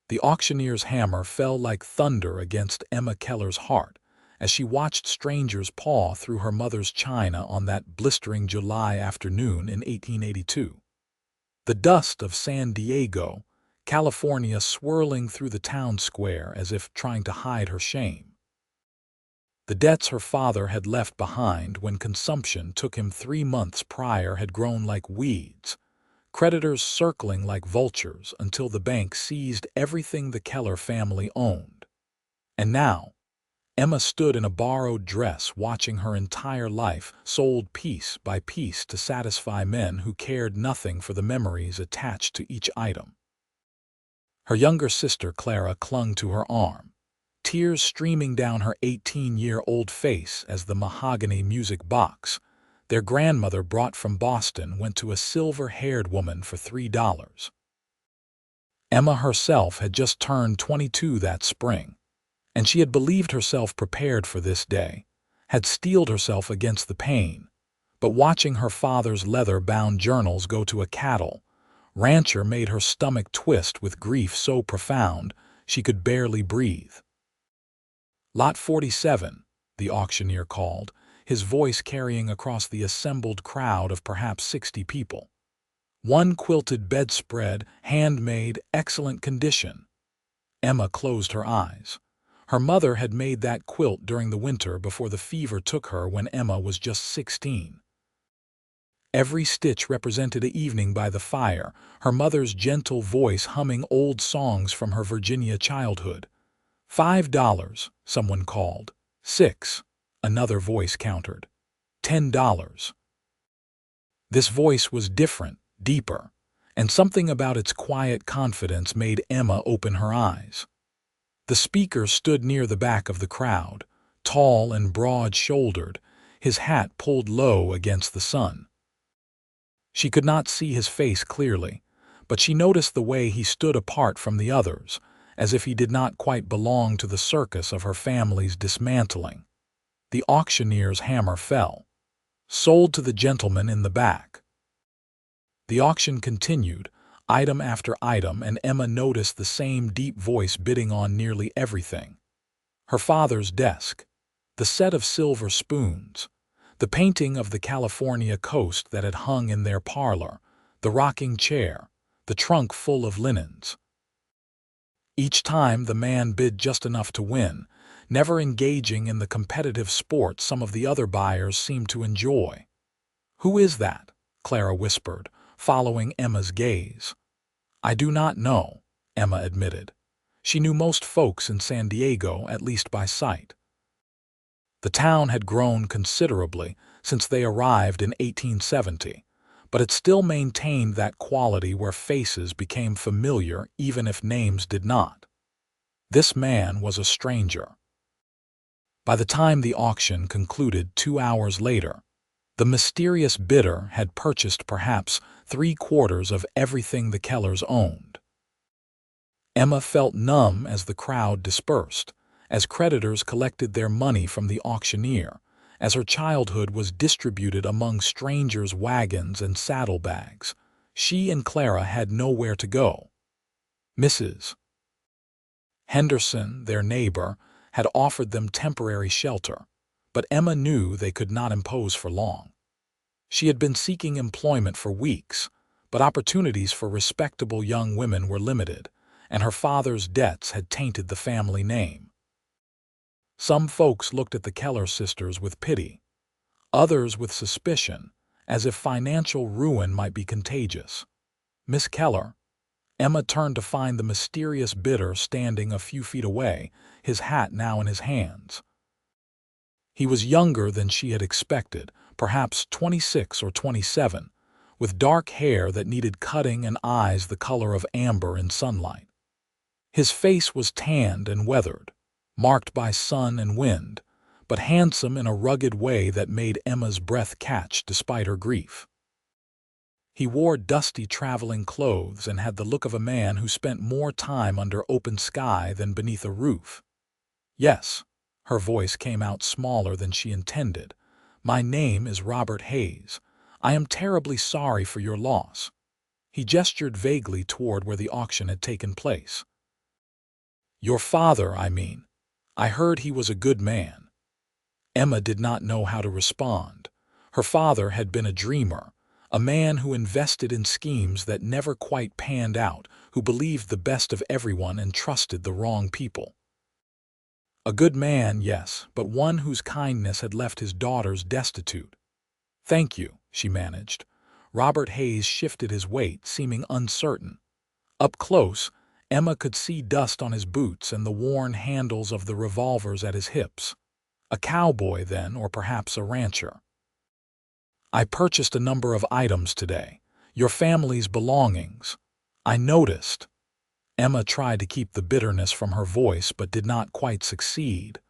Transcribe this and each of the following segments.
The auctioneer's hammer fell like thunder against Emma Keller's heart as she watched strangers paw through her mother's china on that blistering July afternoon in 1882. The dust of San Diego, California, swirling through the town square as if trying to hide her shame. The debts her father had left behind when consumption took him 3 months prior had grown like weeds, creditors circling like vultures until the bank seized everything the Keller family owned. And now, Emma stood in a borrowed dress watching her entire life sold piece by piece to satisfy men who cared nothing for the memories attached to each item. Her younger sister Clara clung to her arm, tears streaming down her 18-year-old face as the mahogany music box their grandmother brought from Boston went to a silver-haired woman for $3. Emma herself had just turned 22 that spring, and she had believed herself prepared for this day, had steeled herself against the pain, but watching her father's leather-bound journals go to a cattle rancher made her stomach twist with grief so profound she could barely breathe. "Lot 47, the auctioneer called, his voice carrying across the assembled crowd of perhaps 60 people. "One quilted bedspread, handmade, excellent condition." Emma closed her eyes. Her mother had made that quilt during the winter before the fever took her when Emma was just 16. Every stitch represented an evening by the fire, her mother's gentle voice humming old songs from her Virginia childhood. $5, someone called. $6, another voice countered. $10. This voice was different, deeper, and something about its quiet confidence made Emma open her eyes. The speaker stood near the back of the crowd, tall and broad-shouldered, his hat pulled low against the sun. She could not see his face clearly, but she noticed the way he stood apart from the others, as if he did not quite belong to the circus of her family's dismantling. The auctioneer's hammer fell. "Sold to the gentleman in the back." The auction continued, item after item, and Emma noticed the same deep voice bidding on nearly everything. Her father's desk, the set of silver spoons, the painting of the California coast that had hung in their parlor, the rocking chair, the trunk full of linens. Each time the man bid just enough to win, never engaging in the competitive sport some of the other buyers seemed to enjoy. "Who is that?" Clara whispered, following Emma's gaze. "I do not know," Emma admitted. She knew most folks in San Diego, at least by sight. The town had grown considerably since they arrived in 1870, but it still maintained that quality where faces became familiar even if names did not. This man was a stranger. By the time the auction concluded 2 hours later, the mysterious bidder had purchased perhaps 3/4 of everything the Kellers owned. Emma felt numb as the crowd dispersed, as creditors collected their money from the auctioneer, as her childhood was distributed among strangers' wagons and saddlebags. She and Clara had nowhere to go. Mrs. Henderson, their neighbor, had offered them temporary shelter, but Emma knew they could not impose for long. She had been seeking employment for weeks, but opportunities for respectable young women were limited, and her father's debts had tainted the family name. Some folks looked at the Keller sisters with pity, others with suspicion, as if financial ruin might be contagious. "Miss Keller." Emma turned to find the mysterious bidder standing a few feet away, his hat now in his hands. He was younger than she had expected, perhaps 26 or 27, with dark hair that needed cutting and eyes the color of amber in sunlight. His face was tanned and weathered, marked by sun and wind, but handsome in a rugged way that made Emma's breath catch despite her grief. He wore dusty traveling clothes and had the look of a man who spent more time under open sky than beneath a roof. "Yes," her voice came out smaller than she intended. "My name is Robert Hayes. I am terribly sorry for your loss." He gestured vaguely toward where the auction had taken place. Your father, I mean. I heard he was a good man. Emma did not know how to respond. Her father had been a dreamer, a man who invested in schemes that never quite panned out, who believed the best of everyone and trusted the wrong people. A good man, yes, but one whose kindness had left his daughters destitute. Thank you, she managed. Robert Hayes shifted his weight, seeming uncertain. Up close, Emma could see dust on his boots and the worn handles of the revolvers at his hips. A cowboy, then, or perhaps a rancher. I purchased a number of items today. Your family's belongings. I noticed. Emma tried to keep the bitterness from her voice but did not quite succeed.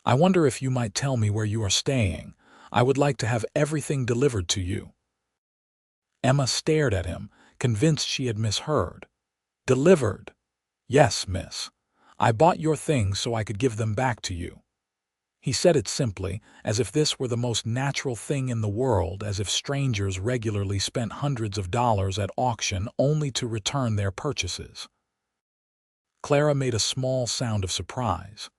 I wonder if you might tell me where you are staying. I would like to have everything delivered to you. Emma stared at him, convinced she had misheard. Delivered? Yes, miss. I bought your things so I could give them back to you. He said it simply, as if this were the most natural thing in the world, as if strangers regularly spent hundreds of dollars at auction only to return their purchases. Clara made a small sound of surprise.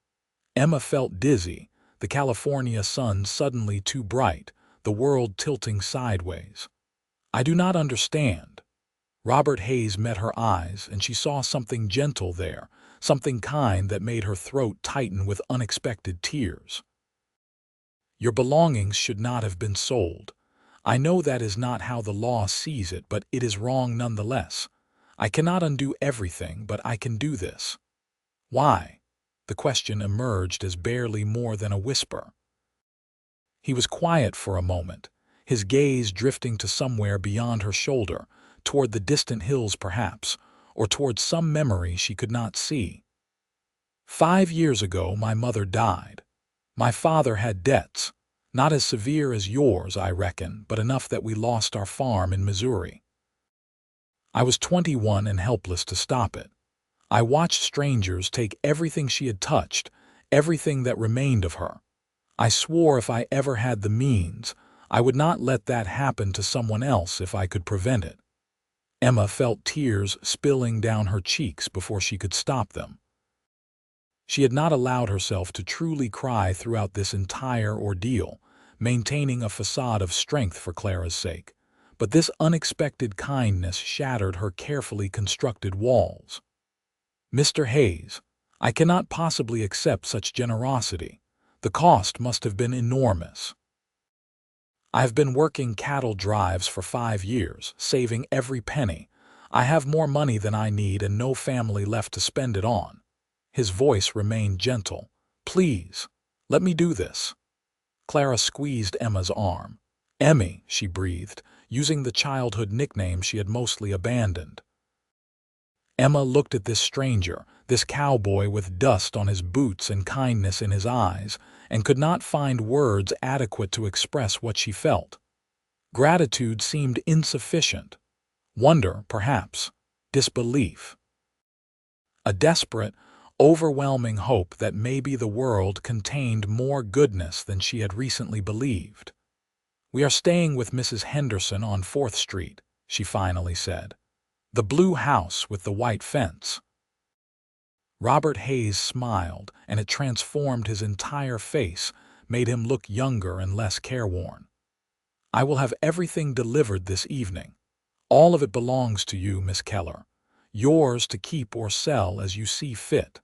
Emma felt dizzy, the California sun suddenly too bright, the world tilting sideways. I do not understand. Robert Hayes met her eyes, and she saw something gentle there, something kind that made her throat tighten with unexpected tears. Your belongings should not have been sold. I know that is not how the law sees it, but it is wrong nonetheless. I cannot undo everything, but I can do this. Why? The question emerged as barely more than a whisper. He was quiet for a moment, his gaze drifting to somewhere beyond her shoulder, toward the distant hills perhaps, or toward some memory she could not see. 5 years ago my mother died. My father had debts, not as severe as yours, I reckon, but enough that we lost our farm in Missouri. I was 21 and helpless to stop it. I watched strangers take everything she had touched, everything that remained of her. I swore if I ever had the means, I would not let that happen to someone else if I could prevent it. Emma felt tears spilling down her cheeks before she could stop them. She had not allowed herself to truly cry throughout this entire ordeal, maintaining a facade of strength for Clara's sake, but this unexpected kindness shattered her carefully constructed walls. Mr. Hayes, I cannot possibly accept such generosity. The cost must have been enormous. I have been working cattle drives for 5 years, saving every penny. I have more money than I need and no family left to spend it on. His voice remained gentle. Please, let me do this. Clara squeezed Emma's arm. Emmy, she breathed, using the childhood nickname she had mostly abandoned. Emma looked at this stranger, this cowboy with dust on his boots and kindness in his eyes, and could not find words adequate to express what she felt. Gratitude seemed insufficient. Wonder, perhaps. Disbelief. A desperate, overwhelming hope that maybe the world contained more goodness than she had recently believed. We are staying with Mrs. Henderson on 4th Street, she finally said. The blue house with the white fence. Robert Hayes smiled, and it transformed his entire face, made him look younger and less careworn. I will have everything delivered this evening. All of it belongs to you, Miss Keller. Yours to keep or sell as you see fit.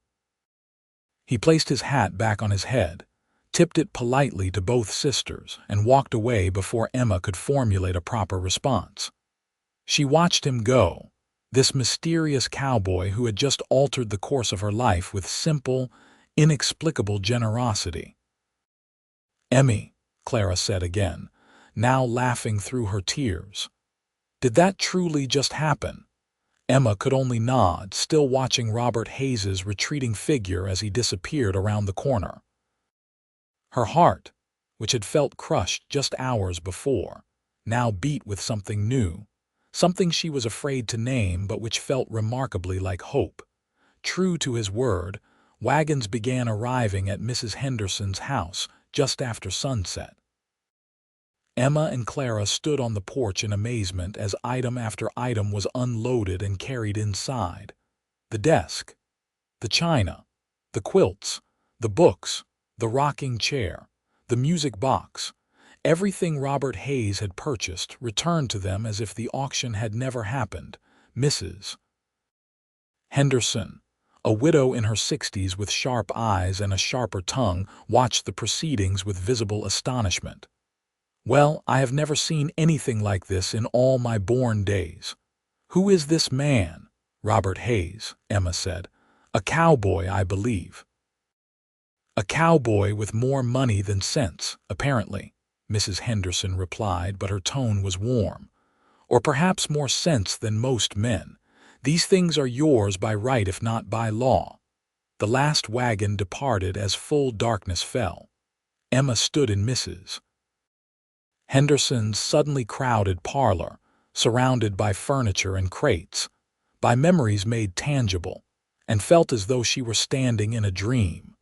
He placed his hat back on his head, tipped it politely to both sisters, and walked away before Emma could formulate a proper response. She watched him go, this mysterious cowboy who had just altered the course of her life with simple, inexplicable generosity. Emmy, Clara said again, now laughing through her tears. Did that truly just happen? Emma could only nod, still watching Robert Hayes's retreating figure as he disappeared around the corner. Her heart, which had felt crushed just hours before, now beat with something new, something she was afraid to name but which felt remarkably like hope. True to his word, wagons began arriving at Mrs. Henderson's house just after sunset. Emma and Clara stood on the porch in amazement as item after item was unloaded and carried inside. The desk, the china, The quilts, the books, the rocking chair, the music box, everything Robert Hayes had purchased returned to them as if the auction had never happened. Mrs. Henderson, a widow in her 60s with sharp eyes and a sharper tongue, watched the proceedings with visible astonishment. "Well, I have never seen anything like this in all my born days. Who is this man?" "Robert Hayes," Emma said. "A cowboy, I believe." "A cowboy with more money than sense, apparently," Mrs. Henderson replied, but her tone was warm. "Or perhaps more sense than most men. These things are yours by right if not by law." The last wagon departed as full darkness fell. Emma stood in Mrs. Henderson's suddenly crowded parlor, surrounded by furniture and crates, by memories made tangible, and felt as though she were standing in a dream.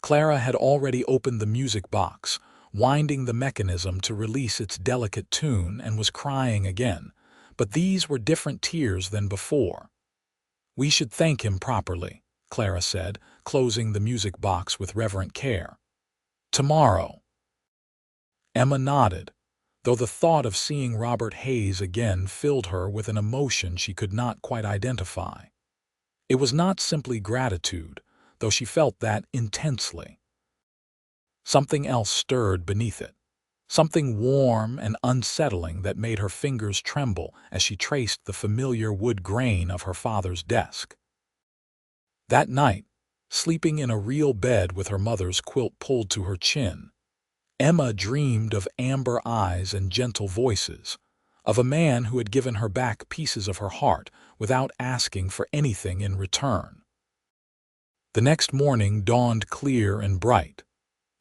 Clara had already opened the music box, winding the mechanism to release its delicate tune, and was crying again, but these were different tears than before. "We should thank him properly," Clara said, closing the music box with reverent care. "Tomorrow." Emma nodded, though the thought of seeing Robert Hayes again filled her with an emotion she could not quite identify. It was not simply gratitude, though she felt that intensely. Something else stirred beneath it, something warm and unsettling that made her fingers tremble as she traced the familiar wood grain of her father's desk. That night, sleeping in a real bed with her mother's quilt pulled to her chin, Emma dreamed of amber eyes and gentle voices, of a man who had given her back pieces of her heart without asking for anything in return. The next morning dawned clear and bright,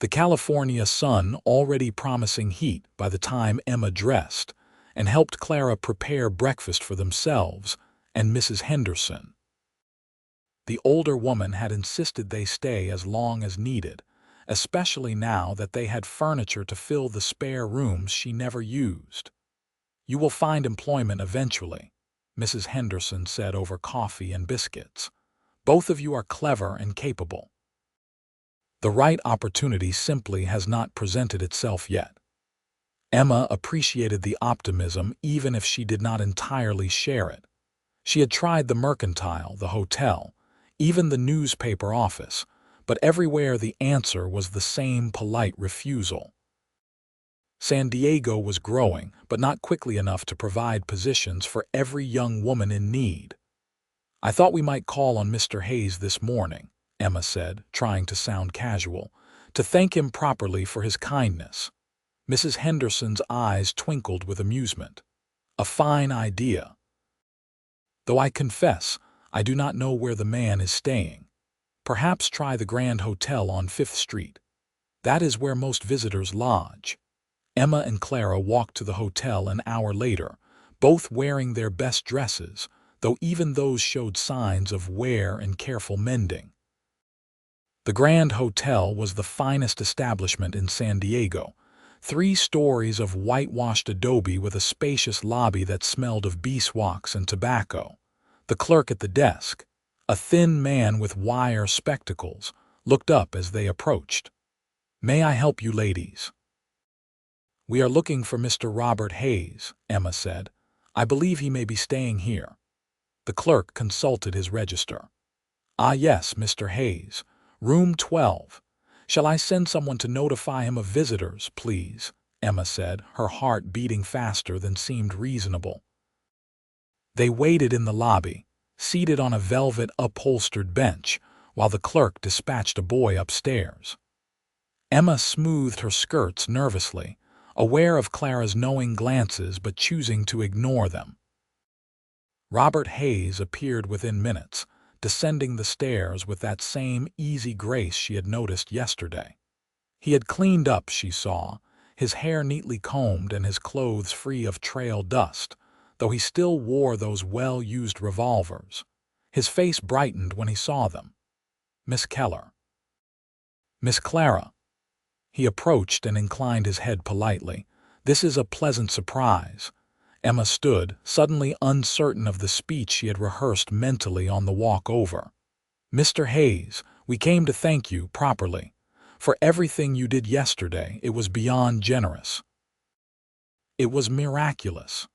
the California sun already promising heat by the time Emma dressed and helped Clara prepare breakfast for themselves and Mrs. Henderson. The older woman had insisted they stay as long as needed, especially now that they had furniture to fill the spare rooms she never used. "You will find employment eventually," Mrs. Henderson said over coffee and biscuits. "Both of you are clever and capable. The right opportunity simply has not presented itself yet." Emma appreciated the optimism even if she did not entirely share it. She had tried the mercantile, the hotel, even the newspaper office, but everywhere the answer was the same polite refusal. San Diego was growing, but not quickly enough to provide positions for every young woman in need. "I thought we might call on Mr. Hayes this morning," Emma said, trying to sound casual, "to thank him properly for his kindness." Mrs. Henderson's eyes twinkled with amusement. "A fine idea. Though I confess, I do not know where the man is staying. Perhaps try the Grand Hotel on 5th Street. That is where most visitors lodge." Emma and Clara walked to the hotel an hour later, both wearing their best dresses, though even those showed signs of wear and careful mending. The Grand Hotel was the finest establishment in San Diego, 3 stories of whitewashed adobe with a spacious lobby that smelled of beeswax and tobacco. The clerk at the desk, a thin man with wire spectacles, looked up as they approached. "May I help you ladies?" "We are looking for Mr. Robert Hayes," Emma said. "I believe he may be staying here." The clerk consulted his register. "Ah yes, Mr. Hayes. Room 12. Shall I send someone to notify him of visitors, please?" Emma said, her heart beating faster than seemed reasonable. They waited in the lobby, seated on a velvet upholstered bench, while the clerk dispatched a boy upstairs. Emma smoothed her skirts nervously, aware of Clara's knowing glances but choosing to ignore them. Robert Hayes appeared within minutes, descending the stairs with that same easy grace she had noticed yesterday. He had cleaned up, she saw, his hair neatly combed and his clothes free of trail dust, though he still wore those well-used revolvers. His face brightened when he saw them. "Miss Keller." "Miss Clara." He approached and inclined his head politely. "This is a pleasant surprise." Emma stood, suddenly uncertain of the speech she had rehearsed mentally on the walk over. "Mr. Hayes, we came to thank you properly. For everything you did yesterday, it was beyond generous. It was miraculous."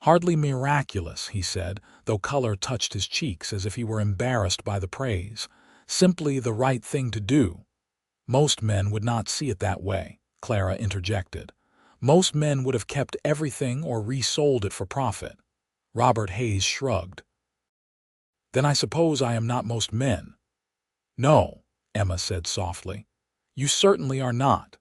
"Hardly miraculous," he said, though color touched his cheeks as if he were embarrassed by the praise. "Simply the right thing to do." "Most men would not see it that way," Clara interjected. "Most men would have kept everything or resold it for profit." Robert Hayes shrugged. "Then I suppose I am not most men." "No," Emma said softly. "You certainly are not."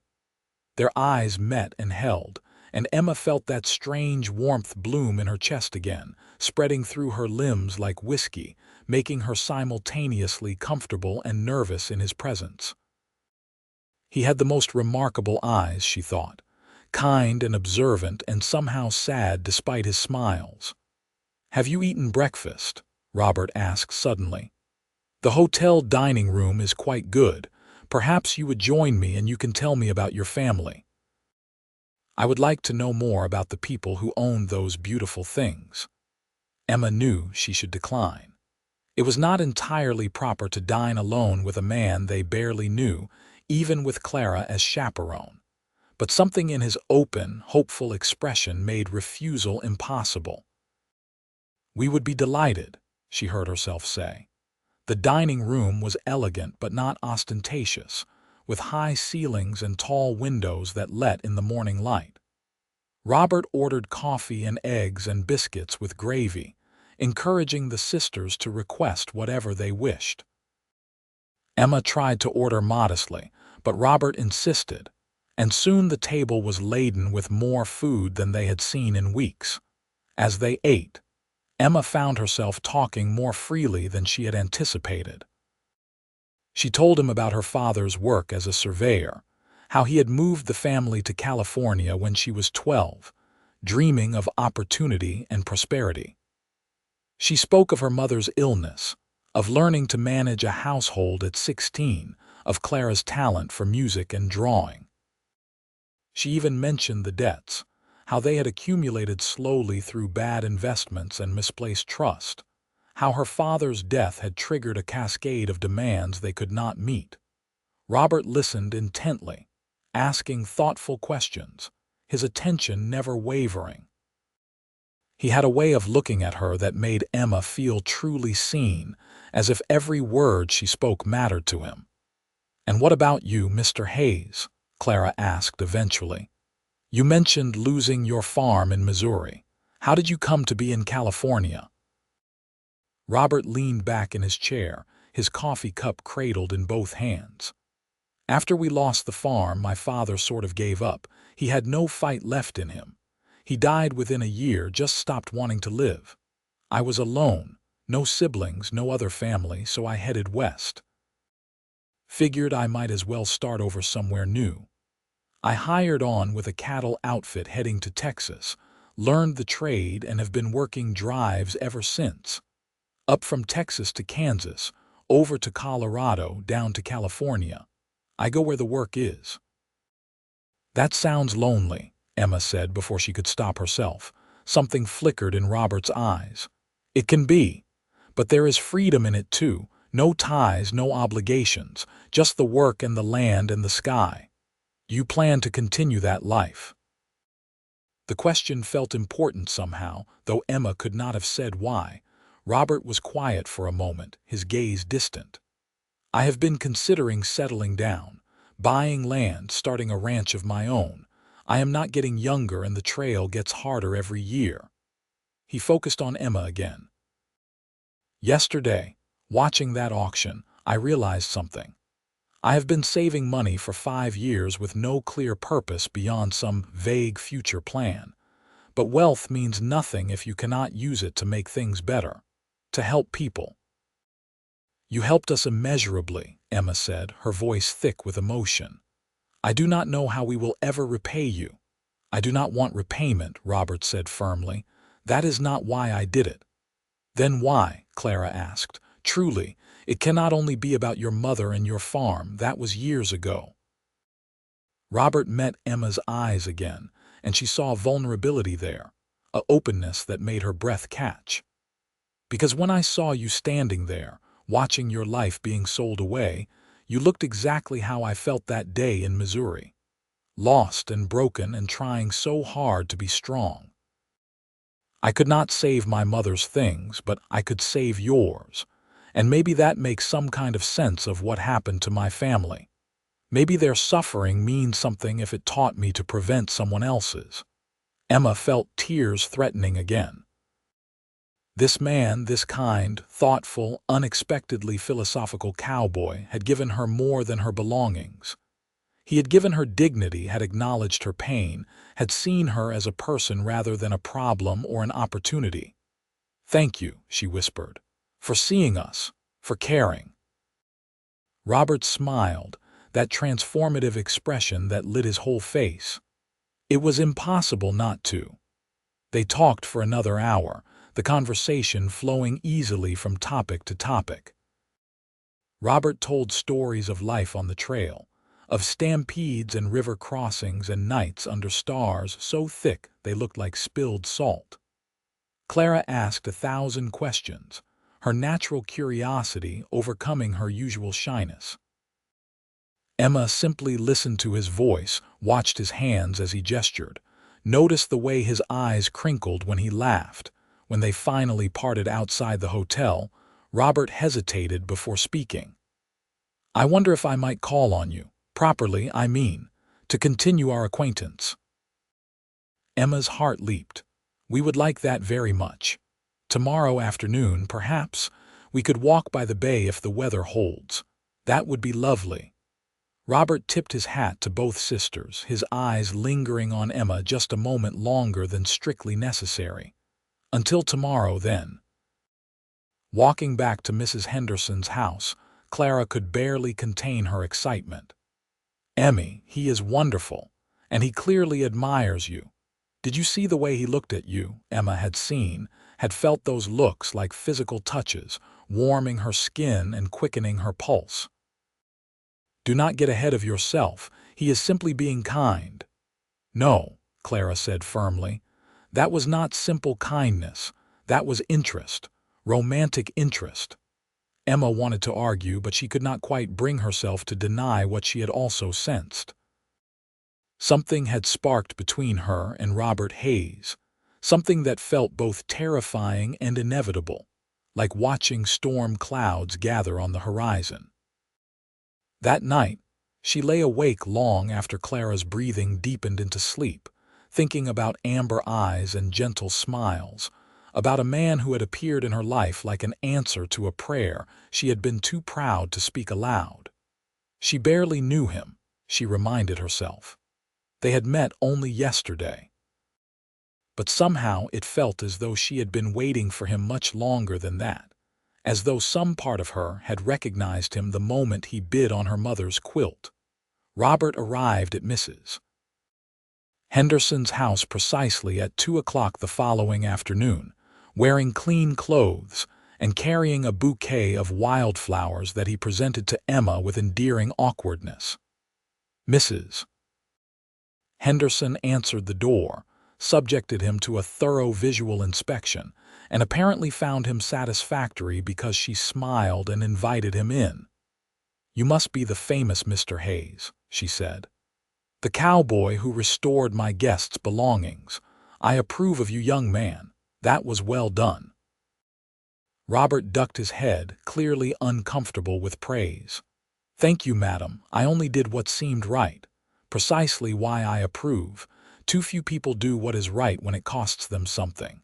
Their eyes met and held, and Emma felt that strange warmth bloom in her chest again, spreading through her limbs like whiskey, making her simultaneously comfortable and nervous in his presence. He had the most remarkable eyes, she thought, kind and observant and somehow sad despite his smiles. "Have you eaten breakfast?" Robert asked suddenly. "The hotel dining room is quite good. Perhaps you would join me and you can tell me about your family." "I would like to know more about the people who owned those beautiful things." Emma knew she should decline. It was not entirely proper to dine alone with a man they barely knew, even with Clara as chaperone. But something in his open, hopeful expression made refusal impossible. "We would be delighted," she heard herself say. The dining room was elegant but not ostentatious, with high ceilings and tall windows that let in the morning light. Robert ordered coffee and eggs and biscuits with gravy, encouraging the sisters to request whatever they wished. Emma tried to order modestly, but Robert insisted, and soon the table was laden with more food than they had seen in weeks. As they ate, Emma found herself talking more freely than she had anticipated. She told him about her father's work as a surveyor, how he had moved the family to California when she was 12, dreaming of opportunity and prosperity. She spoke of her mother's illness, of learning to manage a household at 16, of Clara's talent for music and drawing. She even mentioned the debts, how they had accumulated slowly through bad investments and misplaced trust, how her father's death had triggered a cascade of demands they could not meet. Robert listened intently, asking thoughtful questions, his attention never wavering. He had a way of looking at her that made Emma feel truly seen, as if every word she spoke mattered to him. "And what about you, Mr. Hayes?" Clara asked eventually. "You mentioned losing your farm in Missouri. How did you come to be in California?" Robert leaned back in his chair, his coffee cup cradled in both hands. "After we lost the farm, my father sort of gave up. He had no fight left in him. He died within a year, just stopped wanting to live. I was alone, no siblings, no other family, so I headed west. Figured I might as well start over somewhere new. I hired on with a cattle outfit heading to Texas, learned the trade and have been working drives ever since. Up from Texas to Kansas, over to Colorado, down to California. I go where the work is." "That sounds lonely," Emma said before she could stop herself. Something flickered in Robert's eyes. "It can be, but there is freedom in it too. No ties, no obligations, just the work and the land and the sky. You plan to continue that life?" The question felt important somehow, though Emma could not have said why. Robert was quiet for a moment, his gaze distant. "I have been considering settling down, buying land, starting a ranch of my own. I am not getting younger and the trail gets harder every year." He focused on Emma again. "Yesterday, watching that auction, I realized something. I have been saving money for 5 years with no clear purpose beyond some vague future plan. But wealth means nothing if you cannot use it to make things better, to help people." "You helped us immeasurably," Emma said, her voice thick with emotion. "I do not know how we will ever repay you." "I do not want repayment," Robert said firmly. "That is not why I did it." "Then why?" Clara asked. "Truly, it cannot only be about your mother and your farm. That was years ago." Robert met Emma's eyes again, and she saw vulnerability there, a openness that made her breath catch. "Because when I saw you standing there, watching your life being sold away, you looked exactly how I felt that day in Missouri. Lost and broken and trying so hard to be strong. I could not save my mother's things, but I could save yours. And maybe that makes some kind of sense of what happened to my family. Maybe their suffering means something if it taught me to prevent someone else's. Emma felt tears threatening again. This man, this kind, thoughtful, unexpectedly philosophical cowboy, had given her more than her belongings. He had given her dignity, had acknowledged her pain, had seen her as a person rather than a problem or an opportunity. "Thank you," she whispered, "for seeing us, for caring." Robert smiled, that transformative expression that lit his whole face. It was impossible not to. They talked for another hour, the conversation flowing easily from topic to topic. Robert told stories of life on the trail, of stampedes and river crossings and nights under stars so thick they looked like spilled salt. Clara asked 1,000 questions, her natural curiosity overcoming her usual shyness. Emma simply listened to his voice, watched his hands as he gestured, noticed the way his eyes crinkled when he laughed. When they finally parted outside the hotel, Robert hesitated before speaking. "I wonder if I might call on you, properly, I mean, to continue our acquaintance." Emma's heart leaped. "We would like that very much. Tomorrow afternoon, perhaps, we could walk by the bay if the weather holds. That would be lovely." Robert tipped his hat to both sisters, his eyes lingering on Emma just a moment longer than strictly necessary. "Until tomorrow, then." Walking back to Mrs. Henderson's house, Clara could barely contain her excitement. "Emmy, he is wonderful, and he clearly admires you. Did you see the way he looked at you?" Emma had seen, had felt those looks like physical touches, warming her skin and quickening her pulse. "Do not get ahead of yourself. He is simply being kind." "No," Clara said firmly. "That was not simple kindness. That was interest, romantic interest." Emma wanted to argue, but she could not quite bring herself to deny what she had also sensed. Something had sparked between her and Robert Hayes, something that felt both terrifying and inevitable, like watching storm clouds gather on the horizon. That night, she lay awake long after Clara's breathing deepened into sleep, thinking about amber eyes and gentle smiles, about a man who had appeared in her life like an answer to a prayer she had been too proud to speak aloud. She barely knew him, she reminded herself. They had met only yesterday. But somehow it felt as though she had been waiting for him much longer than that, as though some part of her had recognized him the moment he bid on her mother's quilt. Robert arrived at Mrs. Henderson's house precisely at 2 o'clock the following afternoon, wearing clean clothes and carrying a bouquet of wildflowers that he presented to Emma with endearing awkwardness. Mrs. Henderson answered the door, subjected him to a thorough visual inspection, and apparently found him satisfactory because she smiled and invited him in. "You must be the famous Mr. Hayes," she said. "The cowboy who restored my guest's belongings. I approve of you, young man. That was well done." Robert ducked his head, clearly uncomfortable with praise. "Thank you, madam. I only did what seemed right. Precisely why I approve. Too few people do what is right when it costs them something."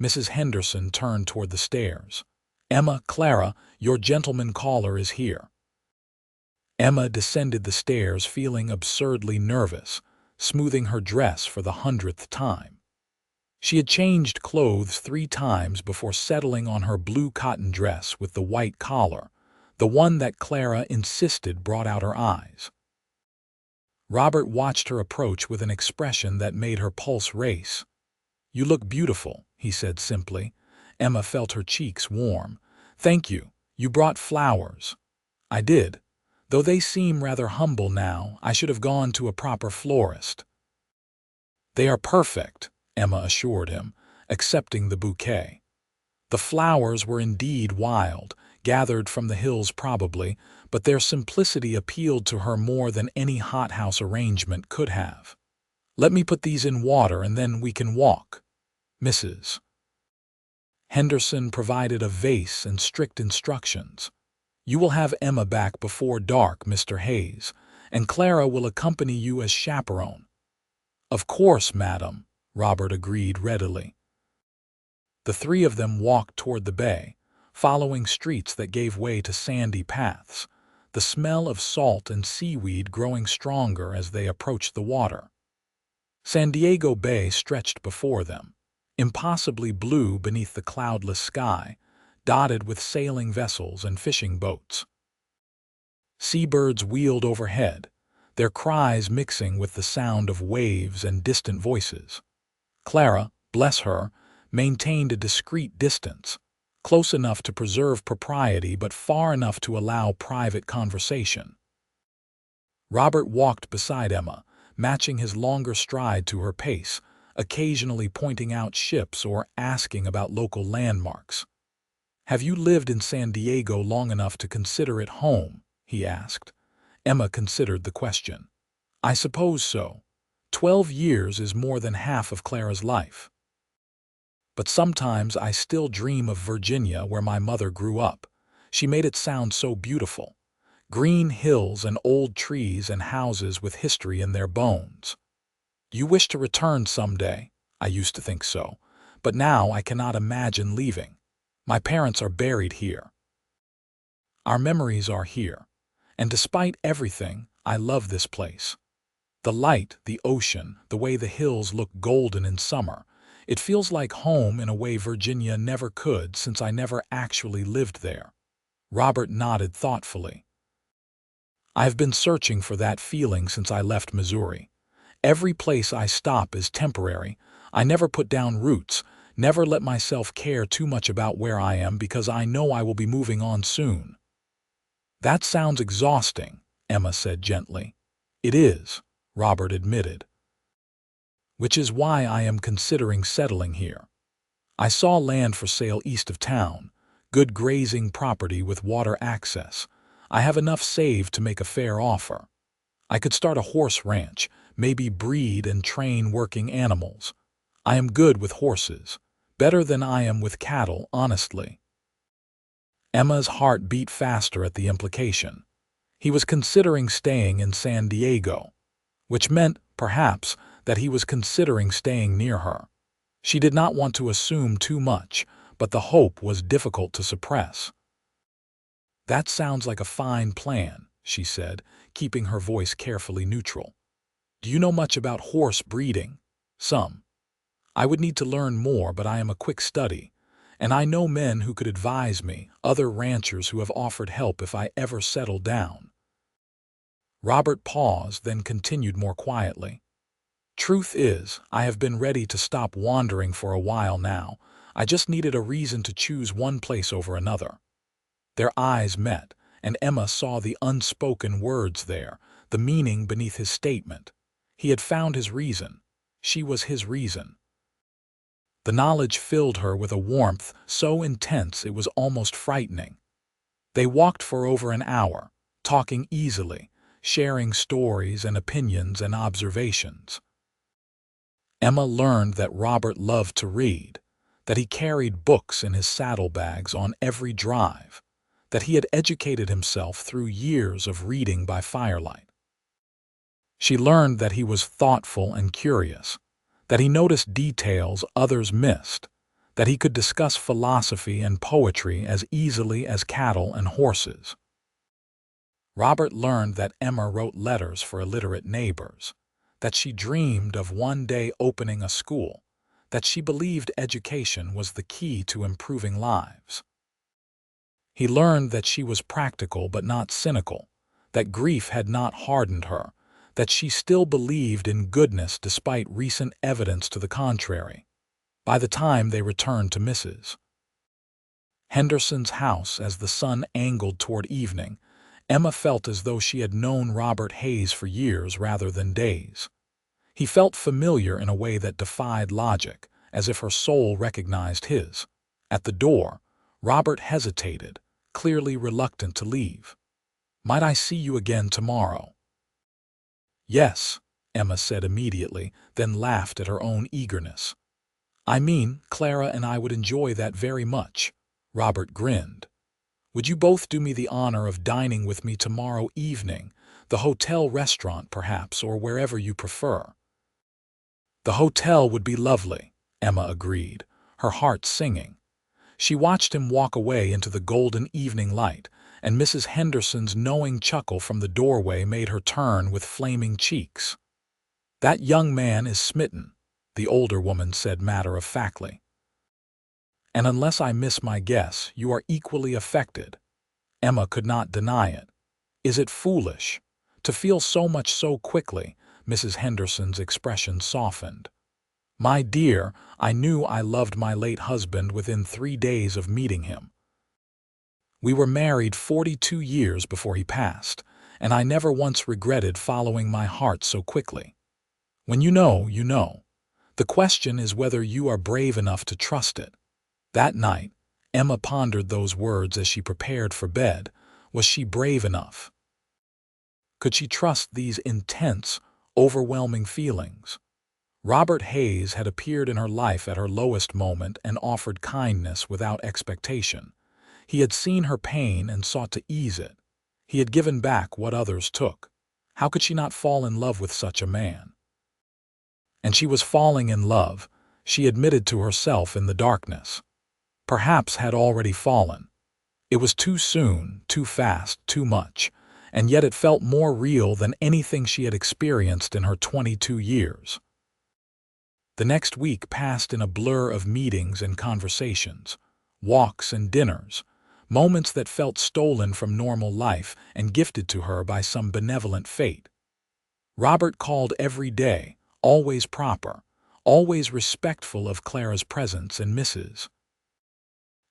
Mrs. Henderson turned toward the stairs. "Emma, Clara, your gentleman caller is here." Emma descended the stairs feeling absurdly nervous, smoothing her dress for the 100th time. She had changed clothes 3 times before settling on her blue cotton dress with the white collar, the one that Clara insisted brought out her eyes. Robert watched her approach with an expression that made her pulse race. "You look beautiful," he said simply. Emma felt her cheeks warm. "Thank you. You brought flowers." "I did. Though they seem rather humble now, I should have gone to a proper florist." "They are perfect," Emma assured him, accepting the bouquet. The flowers were indeed wild, gathered from the hills probably, but their simplicity appealed to her more than any hothouse arrangement could have. "Let me put these in water and then we can walk." Mrs. Henderson provided a vase and strict instructions. "You will have Emma back before dark, Mr. Hayes, and Clara will accompany you as chaperone." "Of course, madam," Robert agreed readily. The three of them walked toward the bay, following streets that gave way to sandy paths, the smell of salt and seaweed growing stronger as they approached the water. San Diego Bay stretched before them, impossibly blue beneath the cloudless sky, dotted with sailing vessels and fishing boats. Seabirds wheeled overhead, their cries mixing with the sound of waves and distant voices. Clara, bless her, maintained a discreet distance, close enough to preserve propriety but far enough to allow private conversation. Robert walked beside Emma, matching his longer stride to her pace, occasionally pointing out ships or asking about local landmarks. "Have you lived in San Diego long enough to consider it home?" he asked. Emma considered the question. "I suppose so. 12 years is more than half of Clara's life. But sometimes I still dream of Virginia where my mother grew up. She made it sound so beautiful. Green hills and old trees and houses with history in their bones. You wish to return someday? I used to think so, but now I cannot imagine leaving. My parents are buried here. Our memories are here, and despite everything, I love this place. The light, the ocean, the way the hills look golden in summer. It feels like home in a way Virginia never could since I never actually lived there." Robert nodded thoughtfully. "I've been searching for that feeling since I left Missouri. Every place I stop is temporary. I never put down roots, never let myself care too much about where I am because I know I will be moving on soon." "That sounds exhausting," Emma said gently. "It is," Robert admitted. "Which is why I am considering settling here. I saw land for sale east of town, good grazing property with water access. I have enough saved to make a fair offer. I could start a horse ranch, maybe breed and train working animals. I am good with horses, better than I am with cattle, honestly." Emma's heart beat faster at the implication. He was considering staying in San Diego, which meant, perhaps, that he was considering staying near her. She did not want to assume too much, but the hope was difficult to suppress. "That sounds like a fine plan," she said, keeping her voice carefully neutral. "Do you know much about horse breeding?" "Some. I would need to learn more, but I am a quick study, and I know men who could advise me, other ranchers who have offered help if I ever settle down." Robert paused, then continued more quietly. "Truth is, I have been ready to stop wandering for a while now. I just needed a reason to choose one place over another." Their eyes met, and Emma saw the unspoken words there, the meaning beneath his statement. He had found his reason. She was his reason. The knowledge filled her with a warmth so intense it was almost frightening. They walked for over an hour, talking easily, sharing stories and opinions and observations. Emma learned that Robert loved to read, that he carried books in his saddlebags on every drive, that he had educated himself through years of reading by firelight. She learned that he was thoughtful and curious, that he noticed details others missed, that he could discuss philosophy and poetry as easily as cattle and horses. Robert learned that Emma wrote letters for illiterate neighbors, that she dreamed of one day opening a school, that she believed education was the key to improving lives. He learned that she was practical but not cynical, that grief had not hardened her, that she still believed in goodness despite recent evidence to the contrary. By the time they returned to Mrs. Henderson's house as the sun angled toward evening, Emma felt as though she had known Robert Hayes for years rather than days. He felt familiar in a way that defied logic, as if her soul recognized his. At the door, Robert hesitated, clearly reluctant to leave. "Might I see you again tomorrow?" "Yes," Emma said immediately, then laughed at her own eagerness. "I mean, Clara and I would enjoy that very much." Robert grinned. "Would you both do me the honor of dining with me tomorrow evening? The hotel restaurant, perhaps, or wherever you prefer." "The hotel would be lovely," Emma agreed, her heart singing. She watched him walk away into the golden evening light, and Mrs. Henderson's knowing chuckle from the doorway made her turn with flaming cheeks. "That young man is smitten," the older woman said matter-of-factly. "And unless I miss my guess, you are equally affected." Emma could not deny it. "Is it foolish? To feel so much so quickly?" Mrs. Henderson's expression softened. "My dear, I knew I loved my late husband within 3 days of meeting him. We were married 42 years before he passed, and I never once regretted following my heart so quickly. When you know, you know. The question is whether you are brave enough to trust it." That night, Emma pondered those words as she prepared for bed. Was she brave enough? Could she trust these intense, overwhelming feelings? Robert Hayes had appeared in her life at her lowest moment and offered kindness without expectation. He had seen her pain and sought to ease it. He had given back what others took. How could she not fall in love with such a man? And she was falling in love, she admitted to herself in the darkness. Perhaps had already fallen. It was too soon, too fast, too much, and yet it felt more real than anything she had experienced in her 22 years. The next week passed in a blur of meetings and conversations, walks and dinners, moments that felt stolen from normal life and gifted to her by some benevolent fate. Robert called every day, always proper, always respectful of Clara's presence and Mrs.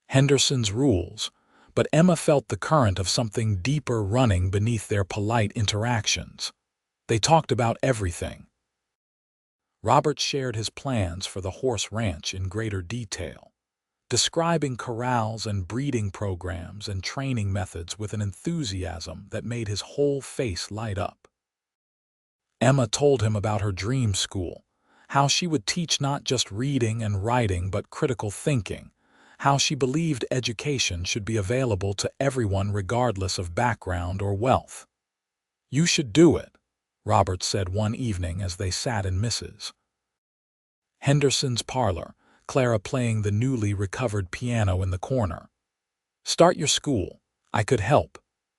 Henderson's rules, but Emma felt the current of something deeper running beneath their polite interactions. They talked about everything. Robert shared his plans for the horse ranch in greater detail, describing corrals and breeding programs and training methods with an enthusiasm that made his whole face light up. Emma told him about her dream school, how she would teach not just reading and writing but critical thinking, how she believed education should be available to everyone regardless of background or wealth. "You should do it," Robert said one evening as they sat in Mrs. Henderson's parlor, Clara playing the newly recovered piano in the corner. "Start your school. I could help.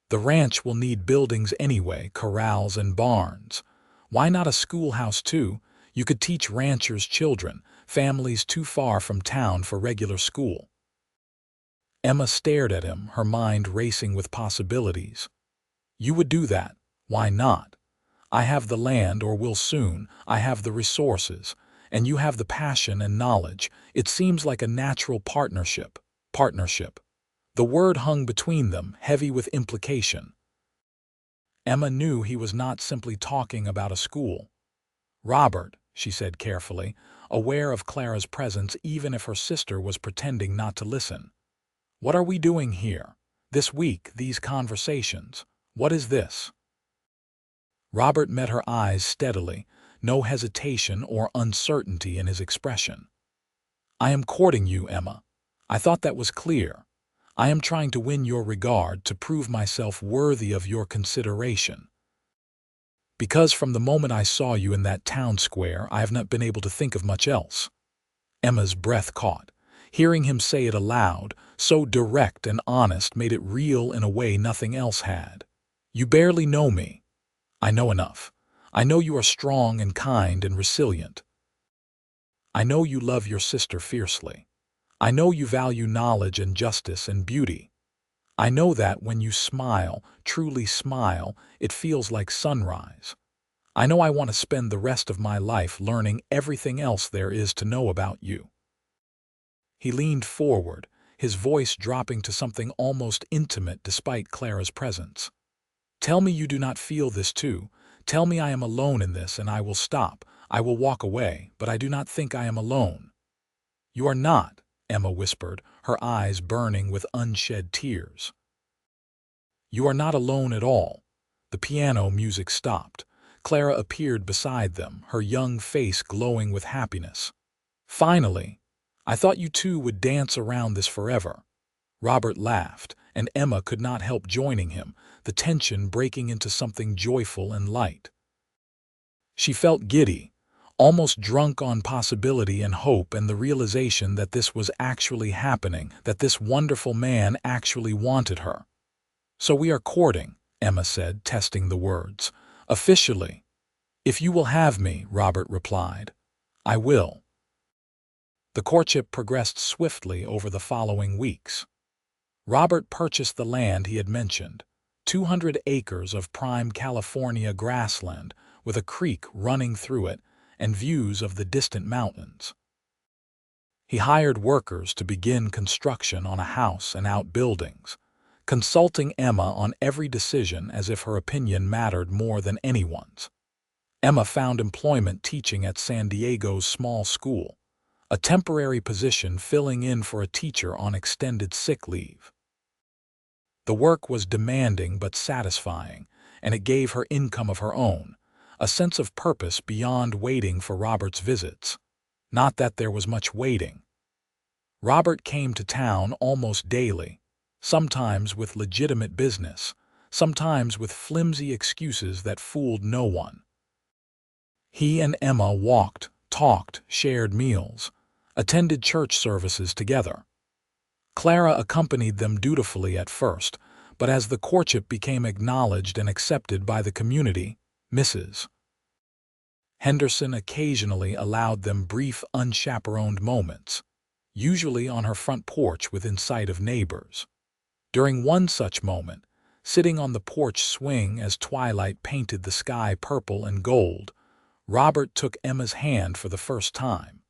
The ranch will need buildings anyway, corrals and barns. Why not a schoolhouse too? You could teach ranchers' children, families too far from town for regular school." Emma stared at him, her mind racing with possibilities. "You would do that. Why not? I have the land, or will soon. I have the resources, and you have the passion and knowledge. It seems like a natural partnership." Partnership. The word hung between them, heavy with implication. Emma knew he was not simply talking about a school. "Robert," she said carefully, aware of Clara's presence even if her sister was pretending not to listen. "What are we doing here? This week, these conversations. What is this?" Robert met her eyes steadily, no hesitation or uncertainty in his expression. "I am courting you, Emma. I thought that was clear. I am trying to win your regard, to prove myself worthy of your consideration. Because from the moment I saw you in that town square, I have not been able to think of much else." Emma's breath caught. Hearing him say it aloud, so direct and honest, made it real in a way nothing else had. "You barely know me." "I know enough. I know you are strong and kind and resilient. I know you love your sister fiercely. I know you value knowledge and justice and beauty. I know that when you smile, truly smile, it feels like sunrise. I know I want to spend the rest of my life learning everything else there is to know about you." He leaned forward, his voice dropping to something almost intimate despite Clara's presence. "Tell me you do not feel this too. Tell me I am alone in this and I will stop. I will walk away, but I do not think I am alone." "You are not," Emma whispered, her eyes burning with unshed tears. You are not alone at all. The piano music stopped. Clara appeared beside them, her young face glowing with happiness. Finally, I thought you two would dance around this forever. Robert laughed, and Emma could not help joining him, the tension breaking into something joyful and light. She felt giddy, almost drunk on possibility and hope and the realization that this was actually happening, that this wonderful man actually wanted her. "So we are courting," Emma said, testing the words. "Officially." "If you will have me," Robert replied. "I will." The courtship progressed swiftly over the following weeks. Robert purchased the land he had mentioned, 200 acres of prime California grassland with a creek running through it and views of the distant mountains. He hired workers to begin construction on a house and outbuildings, consulting Emma on every decision as if her opinion mattered more than anyone's. Emma found employment teaching at San Diego's small school, a temporary position filling in for a teacher on extended sick leave. The work was demanding but satisfying, and it gave her income of her own, a sense of purpose beyond waiting for Robert's visits. Not that there was much waiting. Robert came to town almost daily, sometimes with legitimate business, sometimes with flimsy excuses that fooled no one. He and Emma walked, talked, shared meals, attended church services together. Clara accompanied them dutifully at first, but as the courtship became acknowledged and accepted by the community, Mrs. Henderson occasionally allowed them brief, unchaperoned moments, usually on her front porch within sight of neighbors. During one such moment, sitting on the porch swing as twilight painted the sky purple and gold, Robert took Emma's hand for the first time.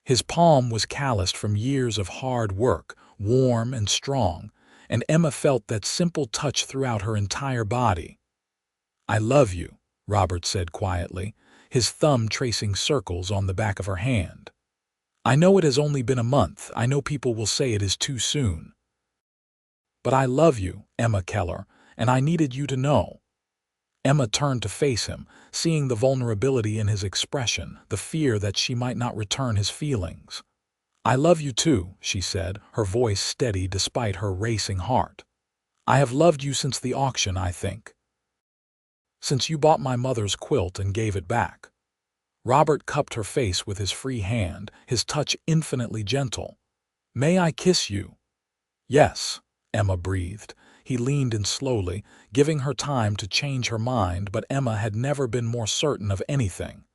His palm was calloused from years of hard work, warm and strong, and Emma felt that simple touch throughout her entire body. "I love you," Robert said quietly, his thumb tracing circles on the back of her hand. "I know it has only been a month. I know people will say it is too soon. But I love you, Emma Keller, and I needed you to know." Emma turned to face him, seeing the vulnerability in his expression, the fear that she might not return his feelings. "I love you too," she said, her voice steady despite her racing heart. "I have loved you since the auction, I think. Since you bought my mother's quilt and gave it back." Robert cupped her face with his free hand, his touch infinitely gentle. "May I kiss you?" "Yes," Emma breathed. He leaned in slowly, giving her time to change her mind, but Emma had never been more certain of anything.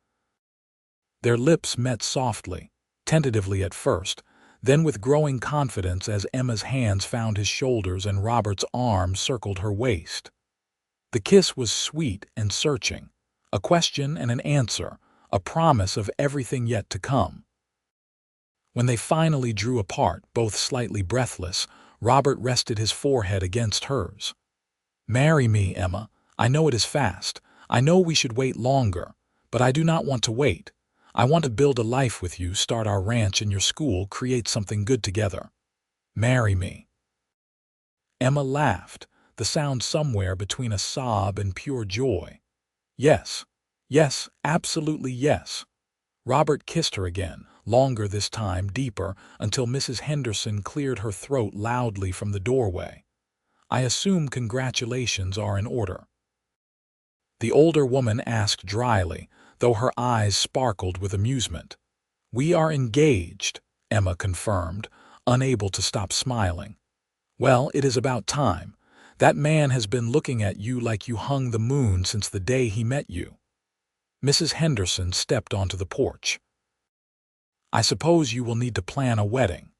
Their lips met softly, tentatively at first, then with growing confidence as Emma's hands found his shoulders and Robert's arms circled her waist. The kiss was sweet and searching, a question and an answer, a promise of everything yet to come. When they finally drew apart, both slightly breathless, Robert rested his forehead against hers. "Marry me, Emma. I know it is fast. I know we should wait longer, but I do not want to wait. I want to build a life with you, start our ranch and your school, create something good together. Marry me." Emma laughed, the sound somewhere between a sob and pure joy. "Yes, yes, absolutely yes." Robert kissed her again, longer this time, deeper, until Mrs. Henderson cleared her throat loudly from the doorway. "I assume congratulations are in order." The older woman asked dryly, though her eyes sparkled with amusement. "We are engaged," Emma confirmed, unable to stop smiling. "Well, it is about time. That man has been looking at you like you hung the moon since the day he met you." Mrs. Henderson stepped onto the porch. "I suppose you will need to plan a wedding."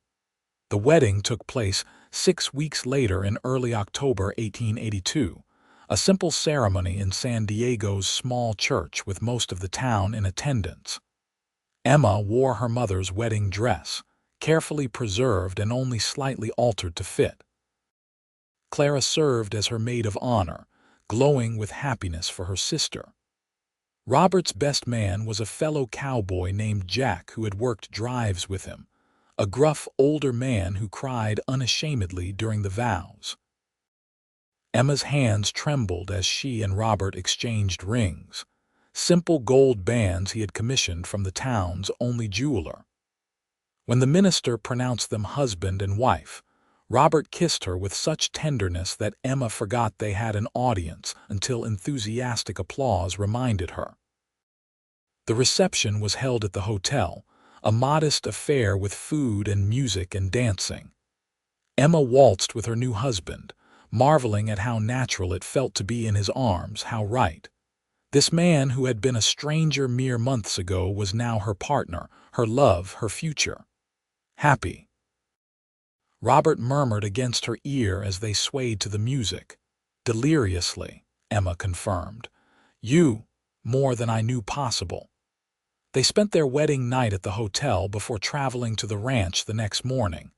The wedding took place 6 weeks later in early October 1882, a simple ceremony in San Diego's small church with most of the town in attendance. Emma wore her mother's wedding dress, carefully preserved and only slightly altered to fit. Clara served as her maid of honor, glowing with happiness for her sister. Robert's best man was a fellow cowboy named Jack who had worked drives with him, a gruff older man who cried unashamedly during the vows. Emma's hands trembled as she and Robert exchanged rings, simple gold bands he had commissioned from the town's only jeweler. When the minister pronounced them husband and wife, Robert kissed her with such tenderness that Emma forgot they had an audience until enthusiastic applause reminded her. The reception was held at the hotel, a modest affair with food and music and dancing. Emma waltzed with her new husband, marveling at how natural it felt to be in his arms, how right. This man who had been a stranger mere months ago was now her partner, her love, her future. Happy. Robert murmured against her ear as they swayed to the music. Deliriously, Emma confirmed. You, more than I knew possible. They spent their wedding night at the hotel before traveling to the ranch the next morning.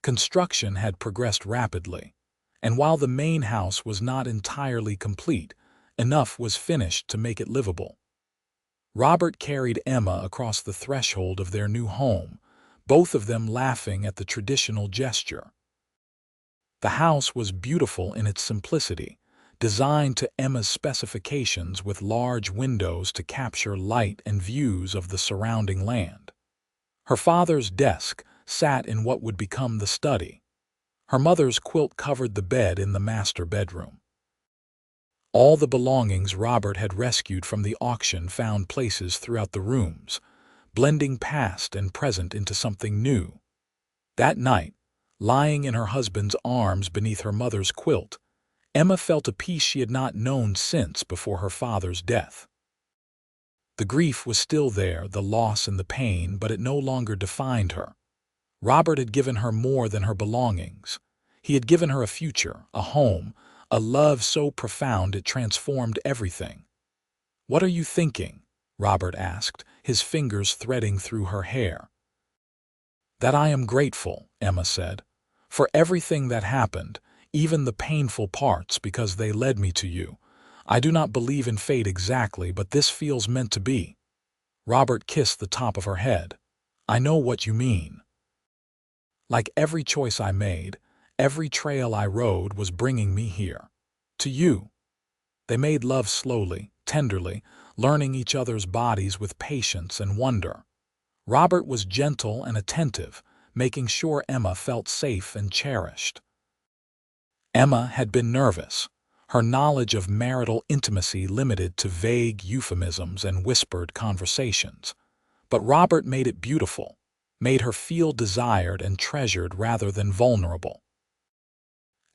Construction had progressed rapidly, and while the main house was not entirely complete, enough was finished to make it livable. Robert carried Emma across the threshold of their new home, both of them laughing at the traditional gesture. The house was beautiful in its simplicity, designed to Emma's specifications with large windows to capture light and views of the surrounding land. Her father's desk sat in what would become the study. Her mother's quilt covered the bed in the master bedroom. All the belongings Robert had rescued from the auction found places throughout the rooms, blending past and present into something new. That night, lying in her husband's arms beneath her mother's quilt, Emma felt a peace she had not known since before her father's death. The grief was still there, the loss and the pain, but it no longer defined her. Robert had given her more than her belongings. He had given her a future, a home, a love so profound it transformed everything. "What are you thinking?" Robert asked, his fingers threading through her hair. "That I am grateful," Emma said, "for everything that happened, even the painful parts, because they led me to you. I do not believe in fate exactly, but this feels meant to be." Robert kissed the top of her head. "I know what you mean. Like every choice I made, every trail I rode was bringing me here. To you." They made love slowly, tenderly, learning each other's bodies with patience and wonder. Robert was gentle and attentive, making sure Emma felt safe and cherished. Emma had been nervous, her knowledge of marital intimacy limited to vague euphemisms and whispered conversations. But Robert made it beautiful, made her feel desired and treasured rather than vulnerable.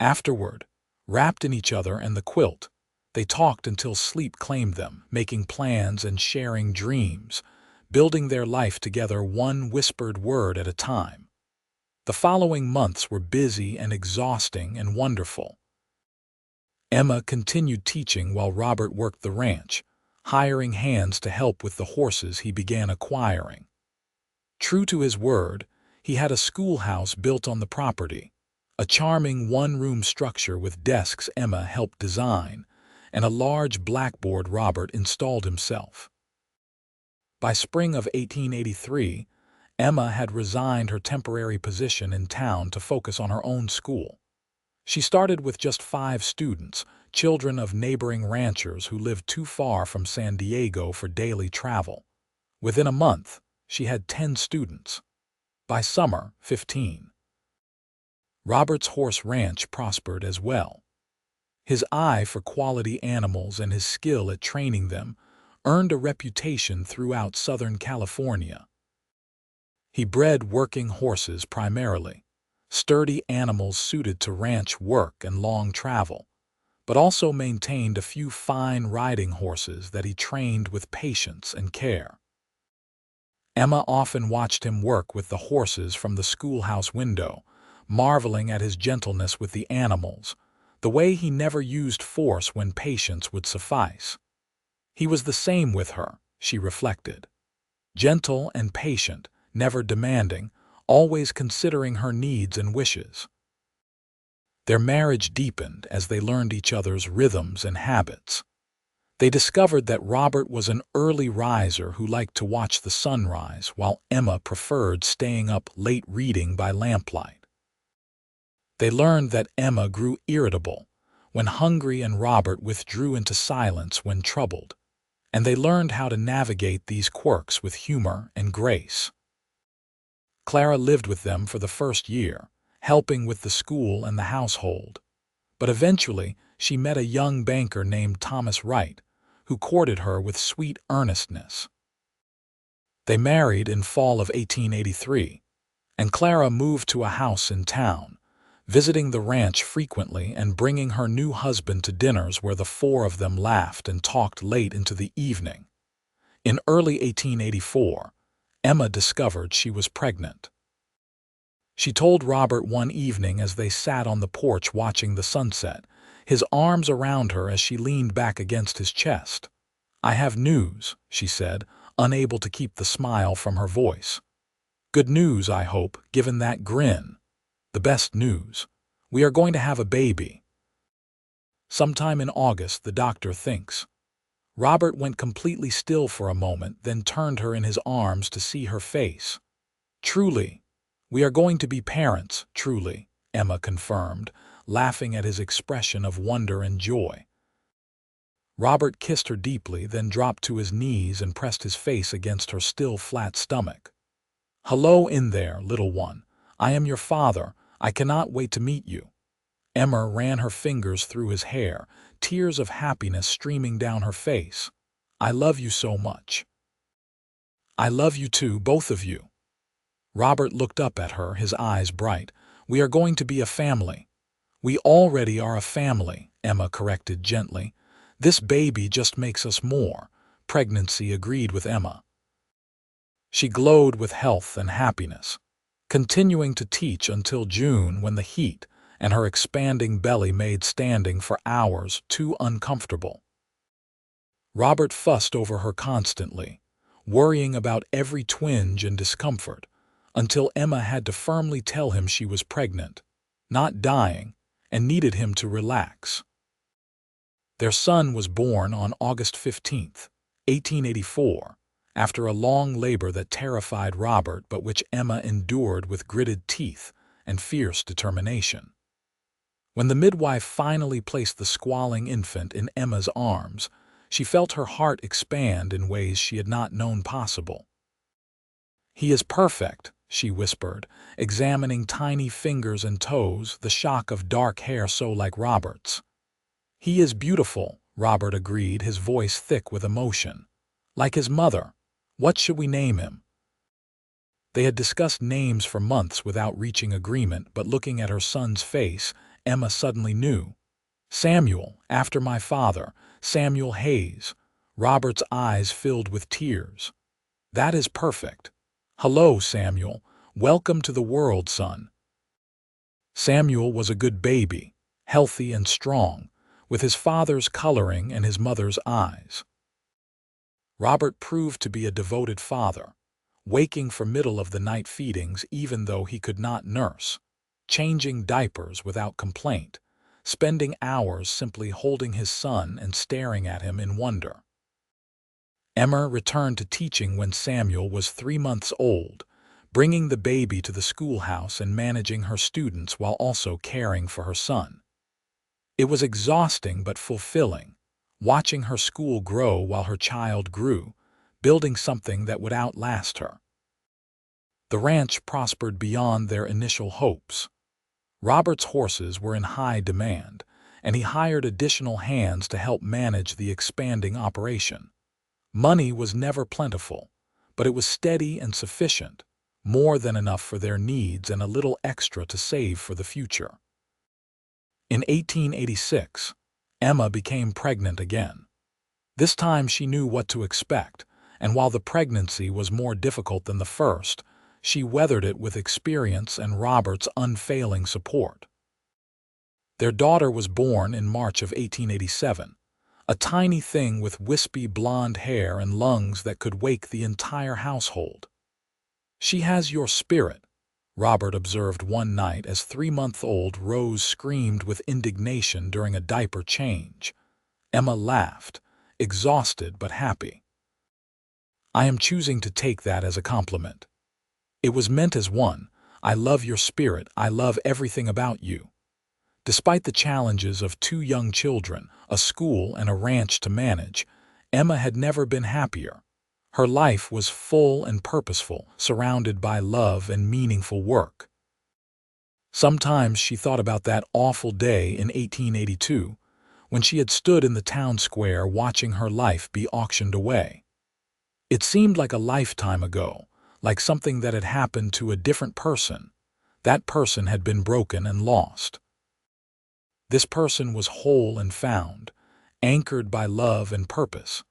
Afterward, wrapped in each other and the quilt, they talked until sleep claimed them, making plans and sharing dreams, building their life together one whispered word at a time. The following months were busy and exhausting and wonderful. Emma continued teaching while Robert worked the ranch, hiring hands to help with the horses he began acquiring. True to his word, he had a schoolhouse built on the property, a charming one-room structure with desks Emma helped design, and a large blackboard Robert installed himself. By spring of 1883, Emma had resigned her temporary position in town to focus on her own school. She started with just 5 students, children of neighboring ranchers who lived too far from San Diego for daily travel. Within a month, she had 10 students. By summer, 15. Robert's horse ranch prospered as well. His eye for quality animals and his skill at training them earned a reputation throughout Southern California. He bred working horses primarily, sturdy animals suited to ranch work and long travel, but also maintained a few fine riding horses that he trained with patience and care. Emma often watched him work with the horses from the schoolhouse window, marveling at his gentleness with the animals, the way he never used force when patience would suffice. He was the same with her, she reflected. Gentle and patient, never demanding, always considering her needs and wishes. Their marriage deepened as they learned each other's rhythms and habits. They discovered that Robert was an early riser who liked to watch the sunrise, while Emma preferred staying up late reading by lamplight. They learned that Emma grew irritable, when hungry and Robert withdrew into silence when troubled, and they learned how to navigate these quirks with humor and grace. Clara lived with them for the first year, helping with the school and the household. But eventually, she met a young banker named Thomas Wright, who courted her with sweet earnestness. They married in fall of 1883, and Clara moved to a house in town, visiting the ranch frequently and bringing her new husband to dinners where the four of them laughed and talked late into the evening. In early 1884, Emma discovered she was pregnant. She told Robert one evening as they sat on the porch watching the sunset, his arms around her as she leaned back against his chest. "I have news," she said, unable to keep the smile from her voice. "Good news, I hope, given that grin. The best news. We are going to have a baby. Sometime in August, the doctor thinks." Robert went completely still for a moment, then turned her in his arms to see her face. "Truly, we are going to be parents, truly," Emma confirmed, laughing at his expression of wonder and joy. Robert kissed her deeply, then dropped to his knees and pressed his face against her still flat stomach. "Hello in there, little one. I am your father. I cannot wait to meet you." Emma ran her fingers through his hair, tears of happiness streaming down her face. "I love you so much." "I love you too, both of you." Robert looked up at her, his eyes bright. "We are going to be a family." "We already are a family," Emma corrected gently. "This baby just makes us more." Pregnancy agreed with Emma. She glowed with health and happiness, continuing to teach until June when the heat and her expanding belly made standing for hours too uncomfortable. Robert fussed over her constantly, worrying about every twinge and discomfort, until Emma had to firmly tell him she was pregnant, not dying, and needed him to relax. Their son was born on August 15th, 1884, after a long labor that terrified Robert but which Emma endured with gritted teeth and fierce determination. When the midwife finally placed the squalling infant in Emma's arms, she felt her heart expand in ways she had not known possible. "He is perfect," she whispered, examining tiny fingers and toes, the shock of dark hair so like Robert's. "He is beautiful," Robert agreed, his voice thick with emotion. "Like his mother. What should we name him?" They had discussed names for months without reaching agreement, but looking at her son's face, Emma suddenly knew. "Samuel, after my father, Samuel Hayes." Robert's eyes filled with tears. "That is perfect. Hello, Samuel. Welcome to the world, son." Samuel was a good baby, healthy and strong, with his father's coloring and his mother's eyes. Robert proved to be a devoted father, waking for middle-of-the-night feedings even though he could not nurse, changing diapers without complaint, spending hours simply holding his son and staring at him in wonder. Emma returned to teaching when Samuel was 3 months old, bringing the baby to the schoolhouse and managing her students while also caring for her son. It was exhausting but fulfilling, watching her school grow while her child grew, building something that would outlast her. The ranch prospered beyond their initial hopes. Robert's horses were in high demand, and he hired additional hands to help manage the expanding operation. Money was never plentiful, but it was steady and sufficient, more than enough for their needs and a little extra to save for the future. In 1886, Emma became pregnant again. This time she knew what to expect, and while the pregnancy was more difficult than the first, she weathered it with experience and Robert's unfailing support. Their daughter was born in March of 1887, a tiny thing with wispy blonde hair and lungs that could wake the entire household. "She has your spirit," Robert observed one night as 3-month-old Rose screamed with indignation during a diaper change. Emma laughed, exhausted but happy. "I am choosing to take that as a compliment. It was meant as one. I love your spirit. I love everything about you." Despite the challenges of two young children, a school, and a ranch to manage, Emma had never been happier. Her life was full and purposeful, surrounded by love and meaningful work. Sometimes she thought about that awful day in 1882, when she had stood in the town square watching her life be auctioned away. It seemed like a lifetime ago, like something that had happened to a different person. That person had been broken and lost. This person was whole and found, anchored by love and purpose,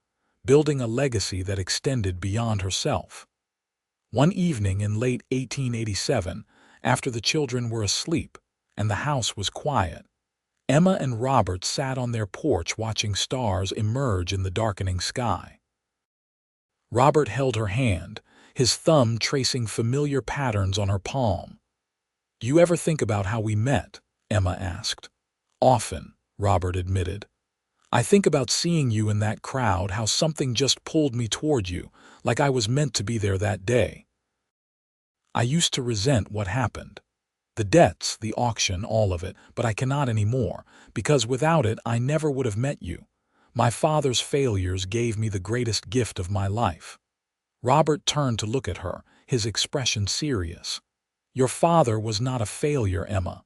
building a legacy that extended beyond herself. One evening in late 1887, after the children were asleep and the house was quiet, Emma and Robert sat on their porch watching stars emerge in the darkening sky. Robert held her hand, his thumb tracing familiar patterns on her palm. "Do you ever think about how we met?" Emma asked. "Often," Robert admitted. "I think about seeing you in that crowd, how something just pulled me toward you, like I was meant to be there that day. I used to resent what happened. The debts, the auction, all of it, but I cannot anymore, because without it I never would have met you. My father's failures gave me the greatest gift of my life." Robert turned to look at her, his expression serious. "Your father was not a failure, Emma.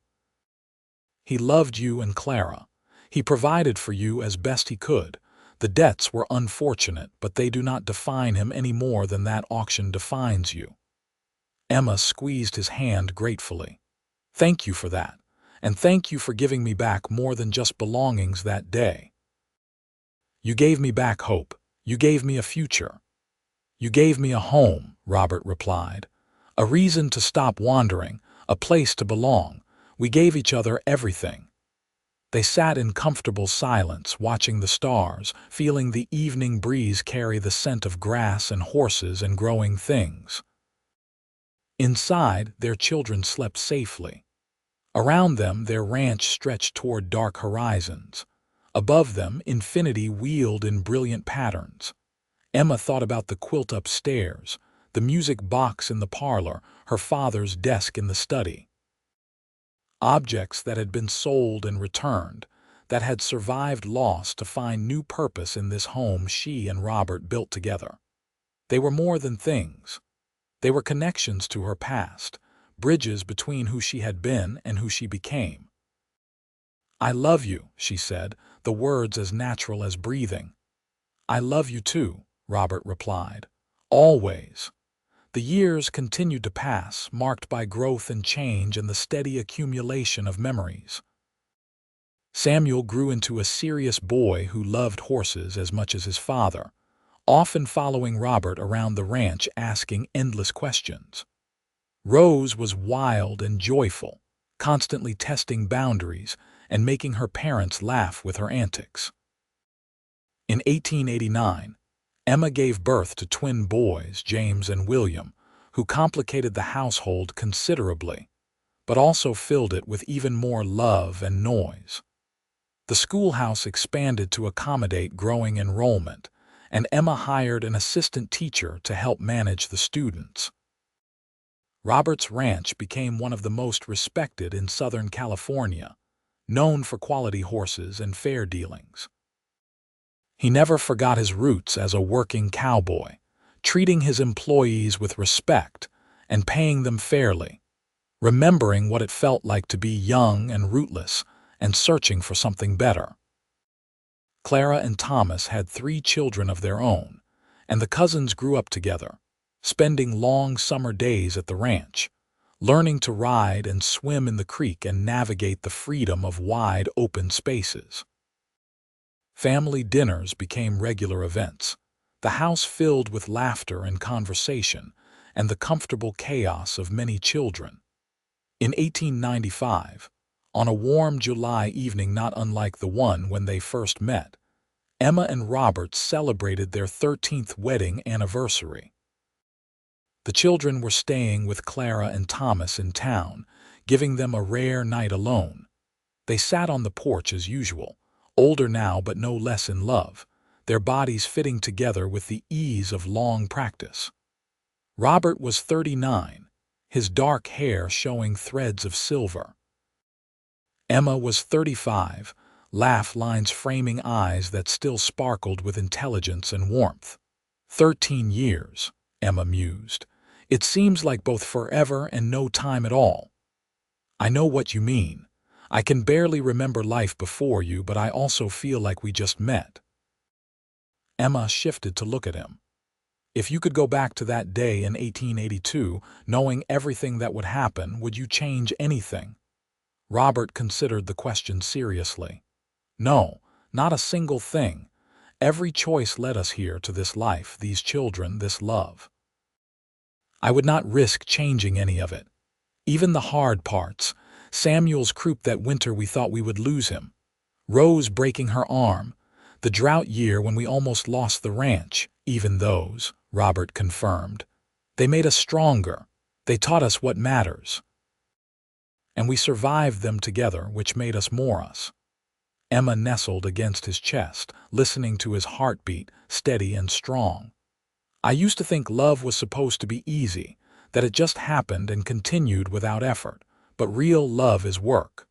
He loved you and Clara. He provided for you as best he could. The debts were unfortunate, but they do not define him any more than that auction defines you." Emma squeezed his hand gratefully. "Thank you for that, and thank you for giving me back more than just belongings that day. You gave me back hope. You gave me a future. You gave me a home," Robert replied. "A reason to stop wandering, a place to belong. We gave each other everything." They sat in comfortable silence, watching the stars, feeling the evening breeze carry the scent of grass and horses and growing things. Inside, their children slept safely. Around them, their ranch stretched toward dark horizons. Above them, infinity wheeled in brilliant patterns. Emma thought about the quilt upstairs, the music box in the parlor, her father's desk in the study. Objects that had been sold and returned, that had survived loss to find new purpose in this home she and Robert built together. They were more than things. They were connections to her past, bridges between who she had been and who she became. "I love you," she said, the words as natural as breathing. "I love you too," Robert replied. "Always." The years continued to pass, marked by growth and change and the steady accumulation of memories. Samuel grew into a serious boy who loved horses as much as his father, often following Robert around the ranch asking endless questions. Rose was wild and joyful, constantly testing boundaries and making her parents laugh with her antics. In 1889, Emma gave birth to twin boys, James and William, who complicated the household considerably, but also filled it with even more love and noise. The schoolhouse expanded to accommodate growing enrollment, and Emma hired an assistant teacher to help manage the students. Robert's ranch became one of the most respected in Southern California, known for quality horses and fair dealings. He never forgot his roots as a working cowboy, treating his employees with respect and paying them fairly, remembering what it felt like to be young and rootless and searching for something better. Clara and Thomas had 3 children of their own, and the cousins grew up together, spending long summer days at the ranch, learning to ride and swim in the creek and navigate the freedom of wide open spaces. Family dinners became regular events, the house filled with laughter and conversation, and the comfortable chaos of many children. In 1895, on a warm July evening not unlike the one when they first met, Emma and Robert celebrated their 13th wedding anniversary. The children were staying with Clara and Thomas in town, giving them a rare night alone. They sat on the porch as usual, older now but no less in love, their bodies fitting together with the ease of long practice. Robert was 39, his dark hair showing threads of silver. Emma was 35, laugh lines framing eyes that still sparkled with intelligence and warmth. 13 years, Emma mused. It seems like both forever and no time at all. I know what you mean. I can barely remember life before you, but I also feel like we just met. Emma shifted to look at him. If you could go back to that day in 1882, knowing everything that would happen, would you change anything? Robert considered the question seriously. No, not a single thing. Every choice led us here to this life, these children, this love. I would not risk changing any of it. Even the hard parts. Samuel's croup that winter we thought we would lose him. Rose breaking her arm. The drought year when we almost lost the ranch. Even those, Robert confirmed. They made us stronger. They taught us what matters. And we survived them together, which made us more us. Emma nestled against his chest, listening to his heartbeat, steady and strong. I used to think love was supposed to be easy, that it just happened and continued without effort. But real love is work.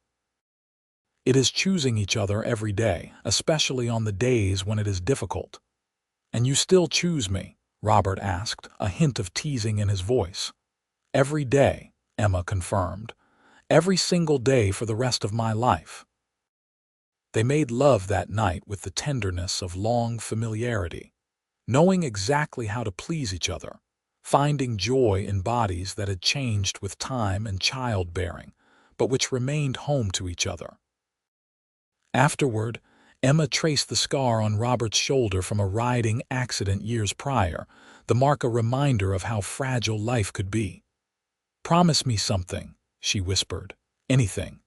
It is choosing each other every day, especially on the days when it is difficult. And you still choose me? Robert asked, a hint of teasing in his voice. Every day, Emma confirmed. Every single day for the rest of my life. They made love that night with the tenderness of long familiarity, knowing exactly how to please each other, finding joy in bodies that had changed with time and childbearing, but which remained home to each other. Afterward, Emma traced the scar on Robert's shoulder from a riding accident years prior, the mark a reminder of how fragile life could be. Promise me something, she whispered. Anything.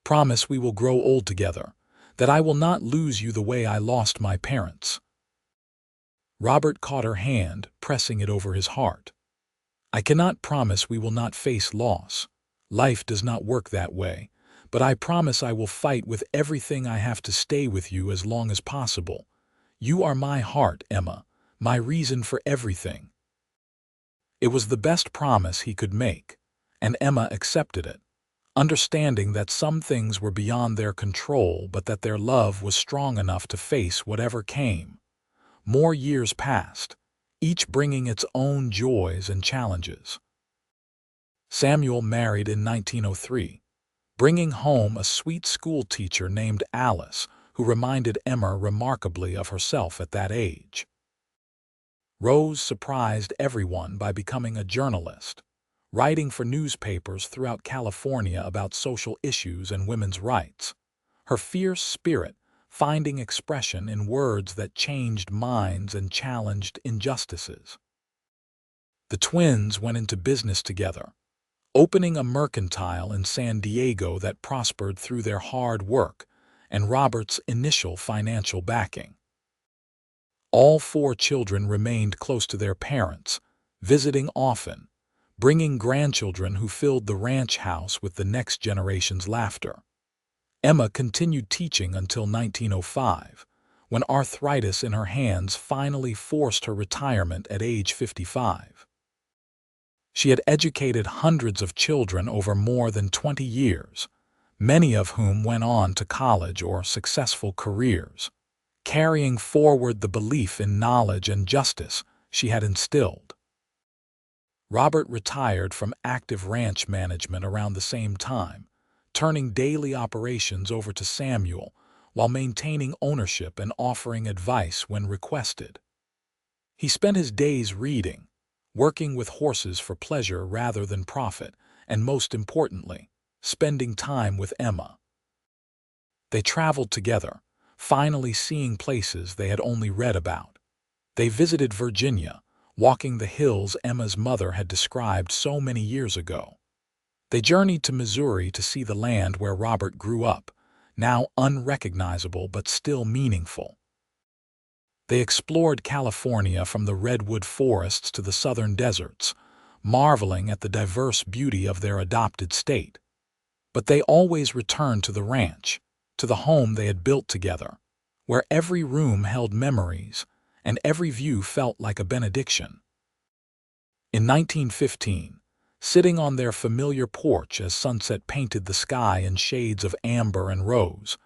Promise we will grow old together, that I will not lose you the way I lost my parents. Robert caught her hand, pressing it over his heart. I cannot promise we will not face loss. Life does not work that way, but I promise I will fight with everything I have to stay with you as long as possible. You are my heart, Emma, my reason for everything. It was the best promise he could make, and Emma accepted it, understanding that some things were beyond their control but that their love was strong enough to face whatever came. More years passed, each bringing its own joys and challenges. Samuel married in 1903, bringing home a sweet schoolteacher named Alice, who reminded Emma remarkably of herself at that age. Rose surprised everyone by becoming a journalist, writing for newspapers throughout California about social issues and women's rights. Her fierce spirit finding expression in words that changed minds and challenged injustices. The twins went into business together, opening a mercantile in San Diego that prospered through their hard work and Robert's initial financial backing. All 4 children remained close to their parents, visiting often, bringing grandchildren who filled the ranch house with the next generation's laughter. Emma continued teaching until 1905, when arthritis in her hands finally forced her retirement at age 55. She had educated hundreds of children over more than 20 years, many of whom went on to college or successful careers, carrying forward the belief in knowledge and justice she had instilled. Robert retired from active ranch management around the same time, turning daily operations over to Samuel while maintaining ownership and offering advice when requested. He spent his days reading, working with horses for pleasure rather than profit, and most importantly, spending time with Emma. They traveled together, finally seeing places they had only read about. They visited Virginia, walking the hills Emma's mother had described so many years ago. They journeyed to Missouri to see the land where Robert grew up, now unrecognizable but still meaningful. They explored California from the redwood forests to the southern deserts, marveling at the diverse beauty of their adopted state. But they always returned to the ranch, to the home they had built together, where every room held memories and every view felt like a benediction. In 1915, sitting on their familiar porch as sunset painted the sky in shades of amber and rose.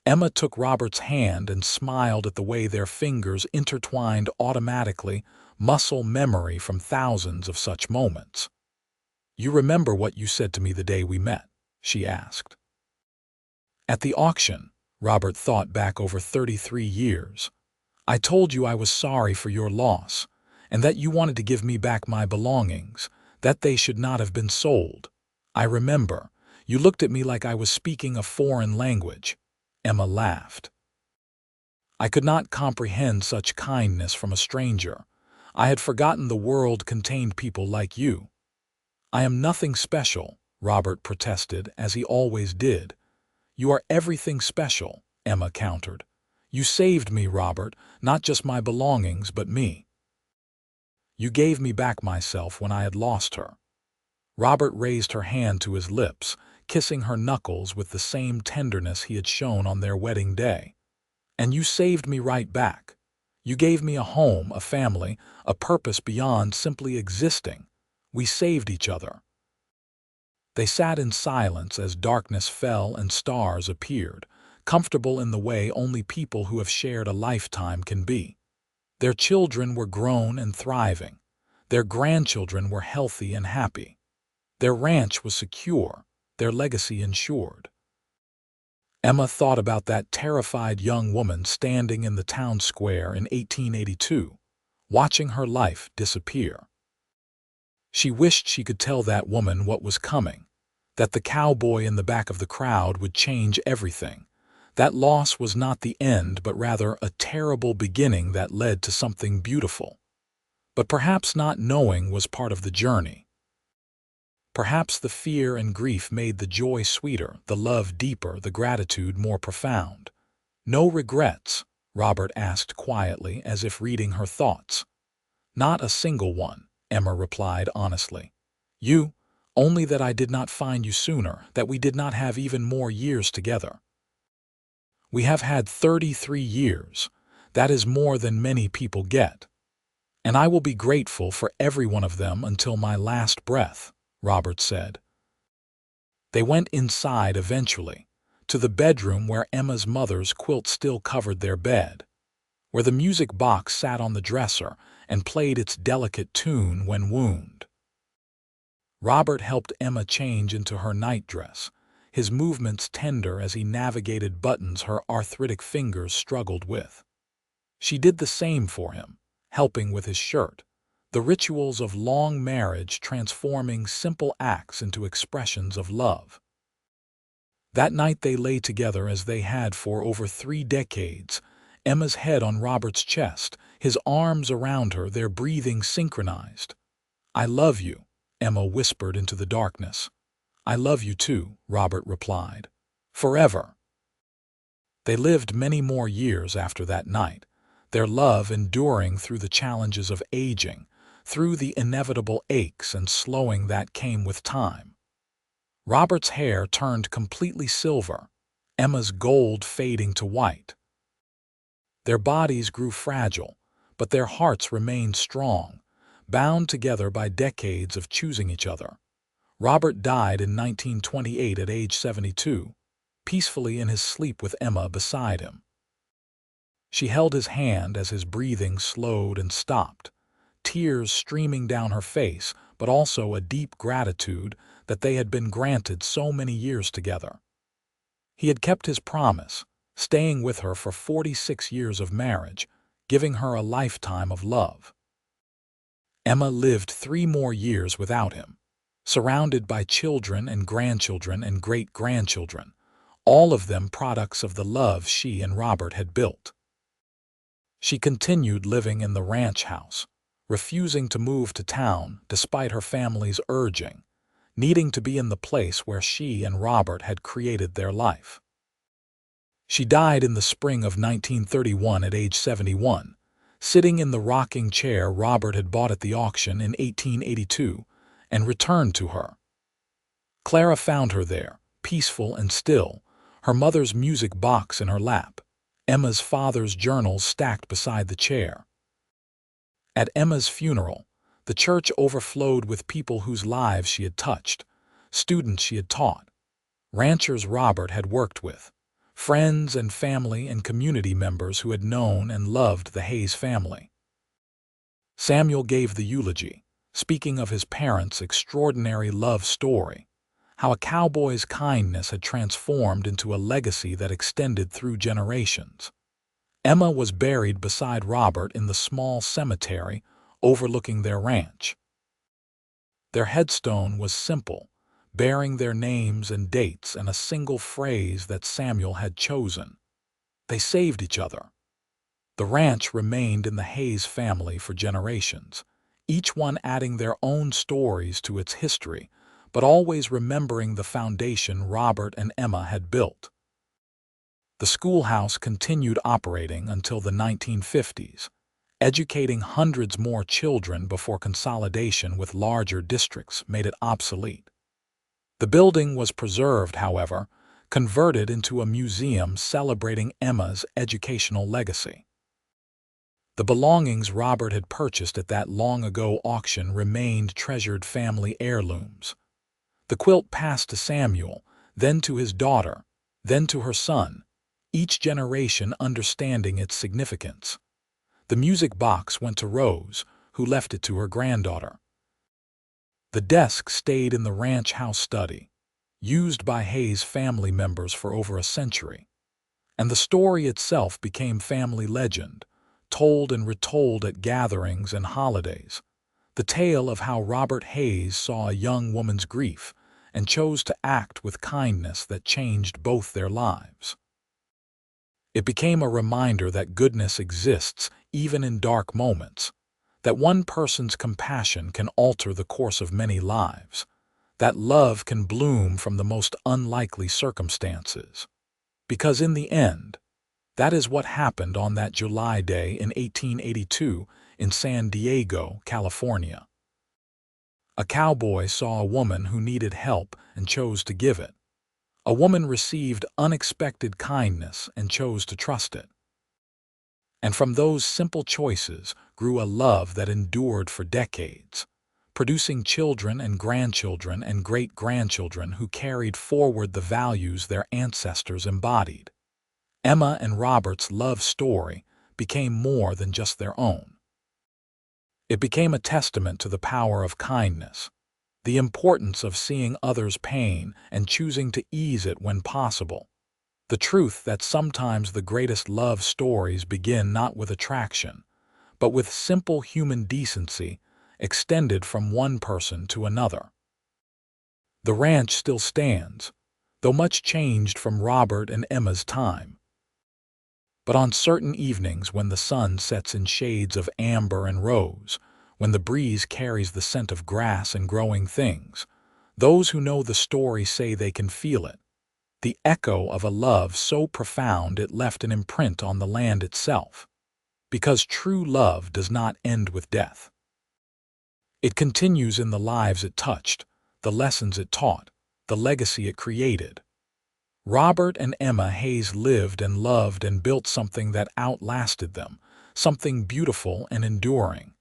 Emma took Robert's hand and smiled at the way their fingers intertwined automatically, muscle memory from thousands of such moments. "You remember what you said to me the day we met?" she asked. "At the auction," Robert thought back over 33 years. "I told you I was sorry for your loss, and that you wanted to give me back my belongings, that they should not have been sold. I remember, you looked at me like I was speaking a foreign language." Emma laughed. "I could not comprehend such kindness from a stranger. I had forgotten the world contained people like you." "I am nothing special," Robert protested, as he always did. "You are everything special," Emma countered. "You saved me, Robert, not just my belongings, but me. You gave me back myself when I had lost her." Robert raised her hand to his lips, kissing her knuckles with the same tenderness he had shown on their wedding day. "And you saved me right back. You gave me a home, a family, a purpose beyond simply existing. We saved each other." They sat in silence as darkness fell and stars appeared, comfortable in the way only people who have shared a lifetime can be. Their children were grown and thriving. Their grandchildren were healthy and happy. Their ranch was secure, their legacy ensured. Emma thought about that terrified young woman standing in the town square in 1882, watching her life disappear. She wished she could tell that woman what was coming, that the cowboy in the back of the crowd would change everything. That loss was not the end, but rather a terrible beginning that led to something beautiful. But perhaps not knowing was part of the journey. Perhaps the fear and grief made the joy sweeter, the love deeper, the gratitude more profound. "No regrets?" Robert asked quietly, as if reading her thoughts. "Not a single one," Emma replied honestly. Only that I did not find you sooner, that we did not have even more years together." "We have had 33 years. That is more than many people get. And I will be grateful for every one of them until my last breath," Robert said. They went inside eventually, to the bedroom where Emma's mother's quilt still covered their bed, where the music box sat on the dresser and played its delicate tune when wound. Robert helped Emma change into her nightdress, his movements tender as he navigated buttons her arthritic fingers struggled with. She did the same for him, helping with his shirt, the rituals of long marriage transforming simple acts into expressions of love. That night they lay together as they had for over 3 decades, Emma's head on Robert's chest, his arms around her, their breathing synchronized. "I love you," Emma whispered into the darkness. "I love you too," Robert replied. "Forever." They lived many more years after that night, their love enduring through the challenges of aging, through the inevitable aches and slowing that came with time. Robert's hair turned completely silver, Emma's gold fading to white. Their bodies grew fragile, but their hearts remained strong, bound together by decades of choosing each other. Robert died in 1928 at age 72, peacefully in his sleep with Emma beside him. She held his hand as his breathing slowed and stopped, tears streaming down her face, but also a deep gratitude that they had been granted so many years together. He had kept his promise, staying with her for 46 years of marriage, giving her a lifetime of love. Emma lived 3 more years without him, surrounded by children and grandchildren and great-grandchildren, all of them products of the love she and Robert had built. She continued living in the ranch house, refusing to move to town despite her family's urging, needing to be in the place where she and Robert had created their life. She died in the spring of 1931 at age 71, sitting in the rocking chair Robert had bought at the auction in 1882 and returned to her. Clara found her there, peaceful and still, her mother's music box in her lap, Emma's father's journals stacked beside the chair. At Emma's funeral, The church overflowed with people whose lives she had touched, students she had taught, ranchers Robert had worked with, friends and family and community members who had known and loved the Hayes family. Samuel gave the eulogy, speaking of his parents' extraordinary love story, how a cowboy's kindness had transformed into a legacy that extended through generations. Emma was buried beside Robert in the small cemetery overlooking their ranch. Their headstone was simple, bearing their names and dates and a single phrase that Samuel had chosen. They saved each other. The ranch remained in the Hayes family for generations, each one adding their own stories to its history, but always remembering the foundation Robert and Emma had built. The schoolhouse continued operating until the 1950s, educating hundreds more children before consolidation with larger districts made it obsolete. The building was preserved, however, converted into a museum celebrating Emma's educational legacy. The belongings Robert had purchased at that long-ago auction remained treasured family heirlooms. The quilt passed to Samuel, then to his daughter, then to her son, each generation understanding its significance. The music box went to Rose, who left it to her granddaughter. The desk stayed in the ranch house study, used by Hayes family members for over a century. And the story itself became family legend, told and retold at gatherings and holidays. The tale of how Robert Hayes saw a young woman's grief and chose to act with kindness that changed both their lives. It became a reminder that goodness exists even in dark moments, that one person's compassion can alter the course of many lives, that love can bloom from the most unlikely circumstances. Because in the end, that is what happened on that July day in 1882 in San Diego, California. A cowboy saw a woman who needed help and chose to give it. A woman received unexpected kindness and chose to trust it. And from those simple choices grew a love that endured for decades, producing children and grandchildren and great-grandchildren who carried forward the values their ancestors embodied. Emma and Robert's love story became more than just their own. It became a testament to the power of kindness, the importance of seeing others' pain and choosing to ease it when possible, the truth that sometimes the greatest love stories begin not with attraction, but with simple human decency extended from one person to another. The ranch still stands, though much changed from Robert and Emma's time. But on certain evenings when the sun sets in shades of amber and rose, when the breeze carries the scent of grass and growing things, those who know the story say they can feel it, the echo of a love so profound it left an imprint on the land itself. Because true love does not end with death. It continues in the lives it touched, the lessons it taught, the legacy it created. Robert and Emma Hayes lived and loved and built something that outlasted them, something beautiful and enduring.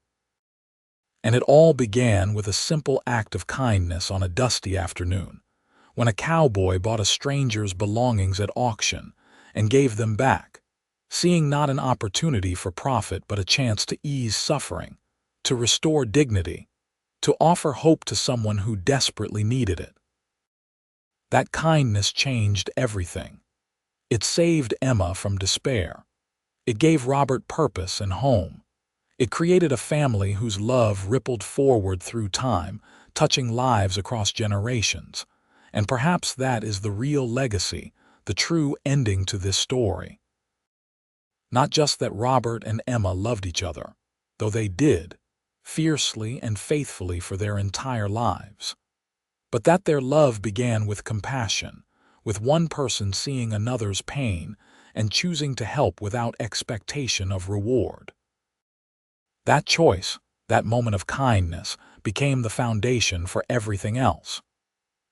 And it all began with a simple act of kindness on a dusty afternoon, when a cowboy bought a stranger's belongings at auction and gave them back, seeing not an opportunity for profit but a chance to ease suffering, to restore dignity, to offer hope to someone who desperately needed it. That kindness changed everything. It saved Emma from despair. It gave Robert purpose and home. It created a family whose love rippled forward through time, touching lives across generations. And perhaps that is the real legacy, the true ending to this story. Not just that Robert and Emma loved each other, though they did, fiercely and faithfully for their entire lives, but that their love began with compassion, with one person seeing another's pain and choosing to help without expectation of reward. That choice, that moment of kindness, became the foundation for everything else.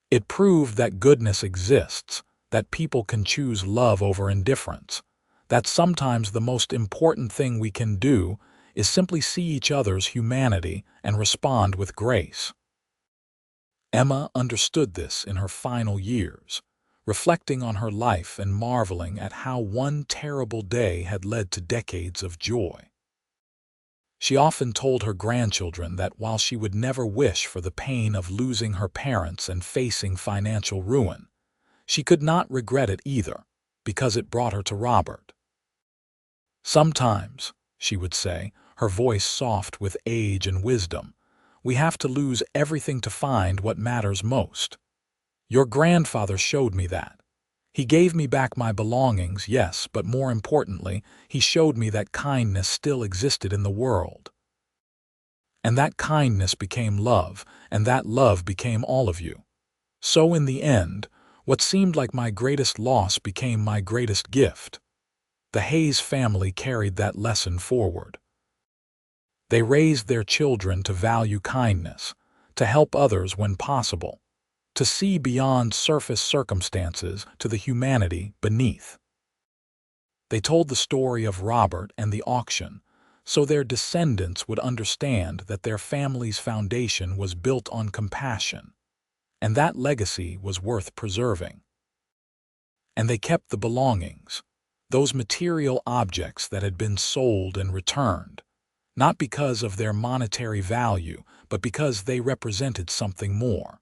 It proved that goodness exists, that people can choose love over indifference, that sometimes the most important thing we can do is simply see each other's humanity and respond with grace. Emma understood this in her final years, reflecting on her life and marveling at how one terrible day had led to decades of joy. She often told her grandchildren that while she would never wish for the pain of losing her parents and facing financial ruin, she could not regret it either, because it brought her to Robert. "Sometimes," she would say, her voice soft with age and wisdom, "we have to lose everything to find what matters most. Your grandfather showed me that. He gave me back my belongings, yes, but more importantly, he showed me that kindness still existed in the world. And that kindness became love, and that love became all of you. So in the end, what seemed like my greatest loss became my greatest gift." The Hayes family carried that lesson forward. They raised their children to value kindness, to help others when possible, to see beyond surface circumstances to the humanity beneath. They told the story of Robert and the auction, so their descendants would understand that their family's foundation was built on compassion, and that legacy was worth preserving. And they kept the belongings, those material objects that had been sold and returned, not because of their monetary value, but because they represented something more.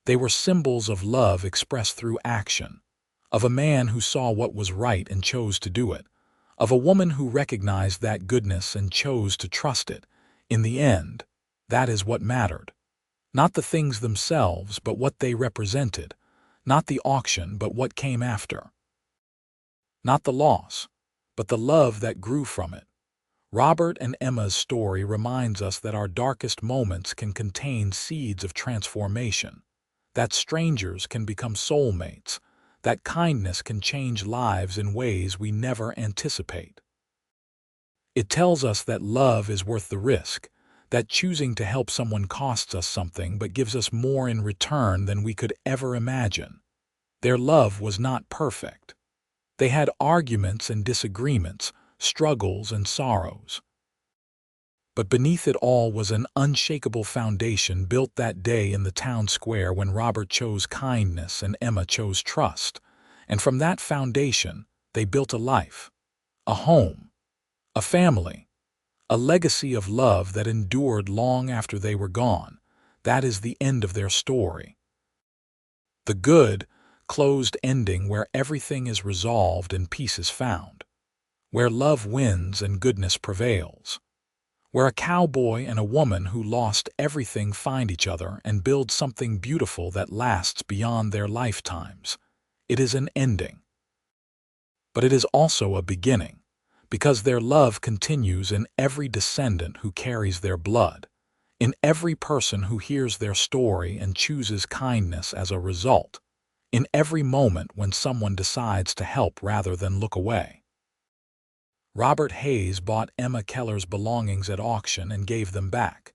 They were symbols of love expressed through action, of a man who saw what was right and chose to do it, of a woman who recognized that goodness and chose to trust it. In the end, that is what mattered. Not the things themselves, but what they represented. Not the auction, but what came after. Not the loss, but the love that grew from it. Robert and Emma's story reminds us that our darkest moments can contain seeds of transformation, that strangers can become soulmates, that kindness can change lives in ways we never anticipate. It tells us that love is worth the risk, that choosing to help someone costs us something but gives us more in return than we could ever imagine. Their love was not perfect. They had arguments and disagreements, struggles and sorrows. But beneath it all was an unshakable foundation built that day in the town square when Robert chose kindness and Emma chose trust. And from that foundation, they built a life, a home, a family, a legacy of love that endured long after they were gone. That is the end of their story. The good, closed ending where everything is resolved and peace is found, where love wins and goodness prevails, where a cowboy and a woman who lost everything find each other and build something beautiful that lasts beyond their lifetimes. It is an ending. But it is also a beginning, because their love continues in every descendant who carries their blood, in every person who hears their story and chooses kindness as a result, in every moment when someone decides to help rather than look away. Robert Hayes bought Emma Keller's belongings at auction and gave them back.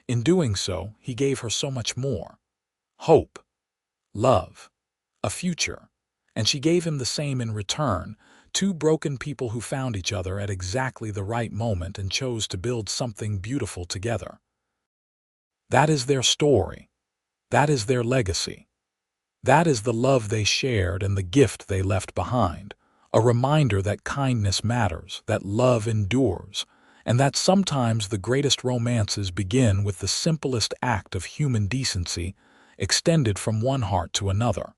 In doing so, he gave her so much more: hope, love, a future. And she gave him the same in return, two broken people who found each other at exactly the right moment and chose to build something beautiful together. That is their story. That is their legacy. That is the love they shared and the gift they left behind, a reminder that kindness matters, that love endures, and that sometimes the greatest romances begin with the simplest act of human decency extended from one heart to another.